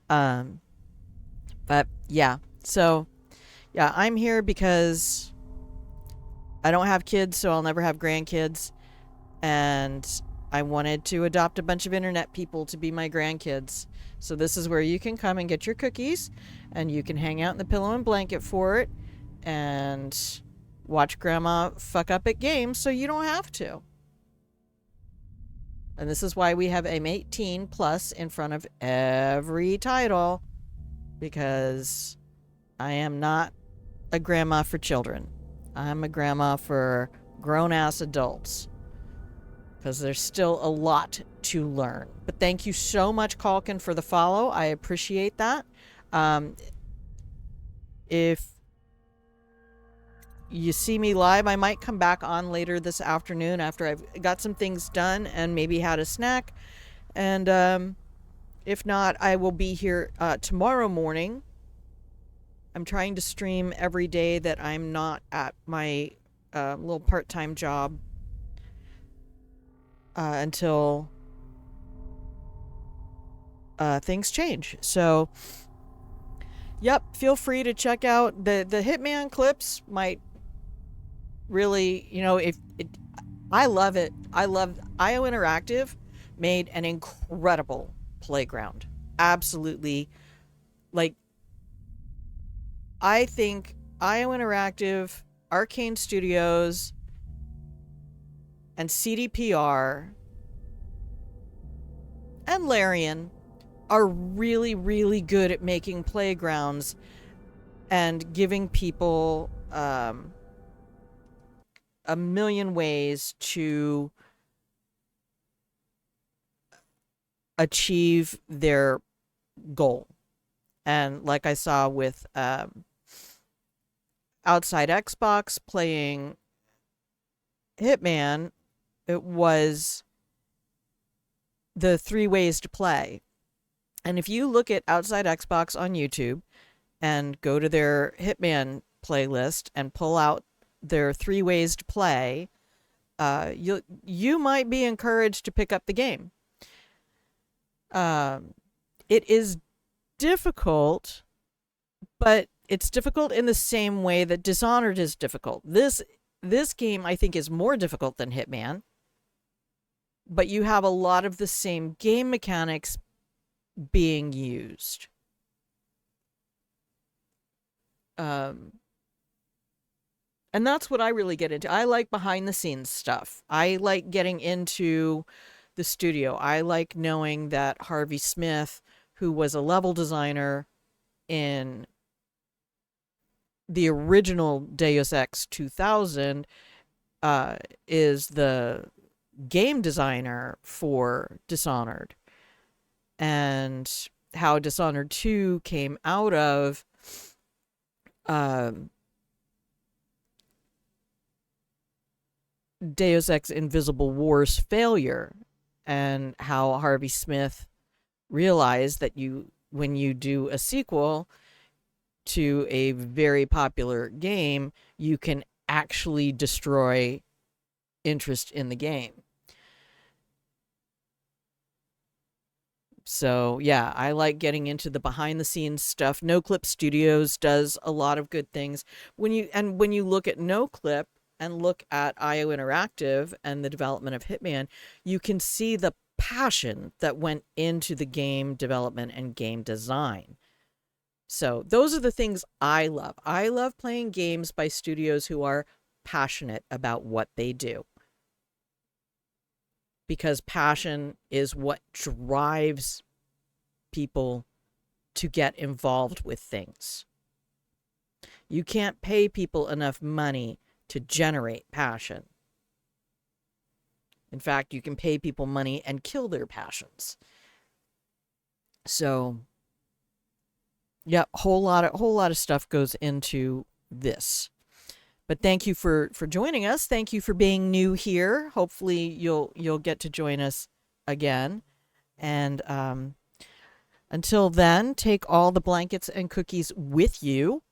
But, yeah. So, yeah, I'm here because I don't have kids, so I'll never have grandkids. And I wanted to adopt a bunch of internet people to be my grandkids. So this is where you can come and get your cookies, and you can hang out in the pillow and blanket for it, and watch Grandma fuck up at games so you don't have to. And this is why we have M18 plus in front of every title, because I am not a grandma for children. I'm a grandma for grown-ass adults. Because there's still a lot to learn. But thank you so much, Calkin, for the follow. I appreciate that. If you see me live, I might come back on later this afternoon after I've got some things done and maybe had a snack. And if not, I will be here tomorrow morning. I'm trying to stream every day that I'm not at my little part-time job. Until things change. So, yep, feel free to check out the Hitman clips. Might really, you know, if it, I love it. I love IO Interactive made an incredible playground. Absolutely. Like, I think IO Interactive, Arcane Studios, and CDPR and Larian are really, really good at making playgrounds and giving people a million ways to achieve their goal. And like I saw with Outside Xbox playing Hitman, it was the 3 ways to play. And if you look at Outside Xbox on YouTube and go to their Hitman playlist and pull out their 3 ways to play, you might be encouraged to pick up the game. It is difficult, but it's difficult in the same way that Dishonored is difficult. This game, I think, is more difficult than Hitman, but you have a lot of the same game mechanics being used. And that's what I really get into. I like behind the scenes stuff. I like getting into the studio. I like knowing that Harvey Smith, who was a level designer in the original Deus Ex 2000, is the game designer for Dishonored. And how Dishonored 2 came out of Deus Ex Invisible War's failure, and how Harvey Smith realized that when you do a sequel to a very popular game, you can actually destroy interest in the game. So yeah, I like getting into the behind the scenes stuff. No Clip Studios does a lot of good things. When you look at No Clip and look at IO Interactive and the development of Hitman, you can see the passion that went into the game development and game design. So those are the things I love. I love playing games by studios who are passionate about what they do. Because passion is what drives people to get involved with things. You can't pay people enough money to generate passion. In fact, you can pay people money and kill their passions. So, yeah, whole lot of stuff goes into this. But thank you for joining us. Thank you for being new here. Hopefully you'll get to join us again. And until then, take all the blankets and cookies with you.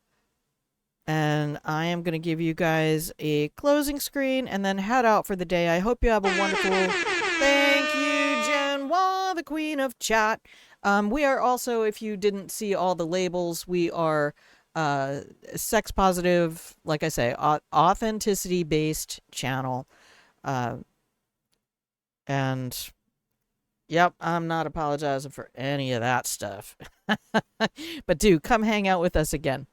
And I am going to give you guys a closing screen and then head out for the day. I hope you have a wonderful... Thank you, Genoa, the queen of chat. We are also, if you didn't see all the labels, we are... sex positive, like I say, authenticity based channel. And yep, I'm not apologizing for any of that stuff. But do come hang out with us again.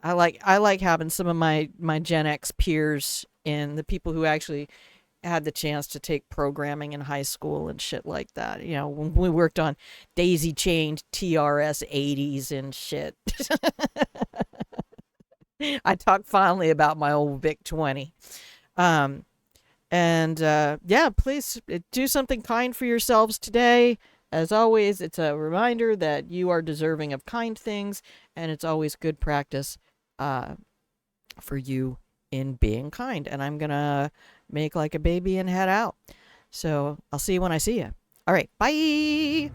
I like having some of my Gen X peers and the people who actually had the chance to take programming in high school and shit like that. You know, when we worked on daisy chained TRS 80s and shit. I talk fondly about my old Vic 20. Yeah, please do something kind for yourselves today. As always, it's a reminder that you are deserving of kind things, and it's always good practice for you in being kind. And I'm gonna make like a baby and head out. So I'll see you when I see you. All right, bye.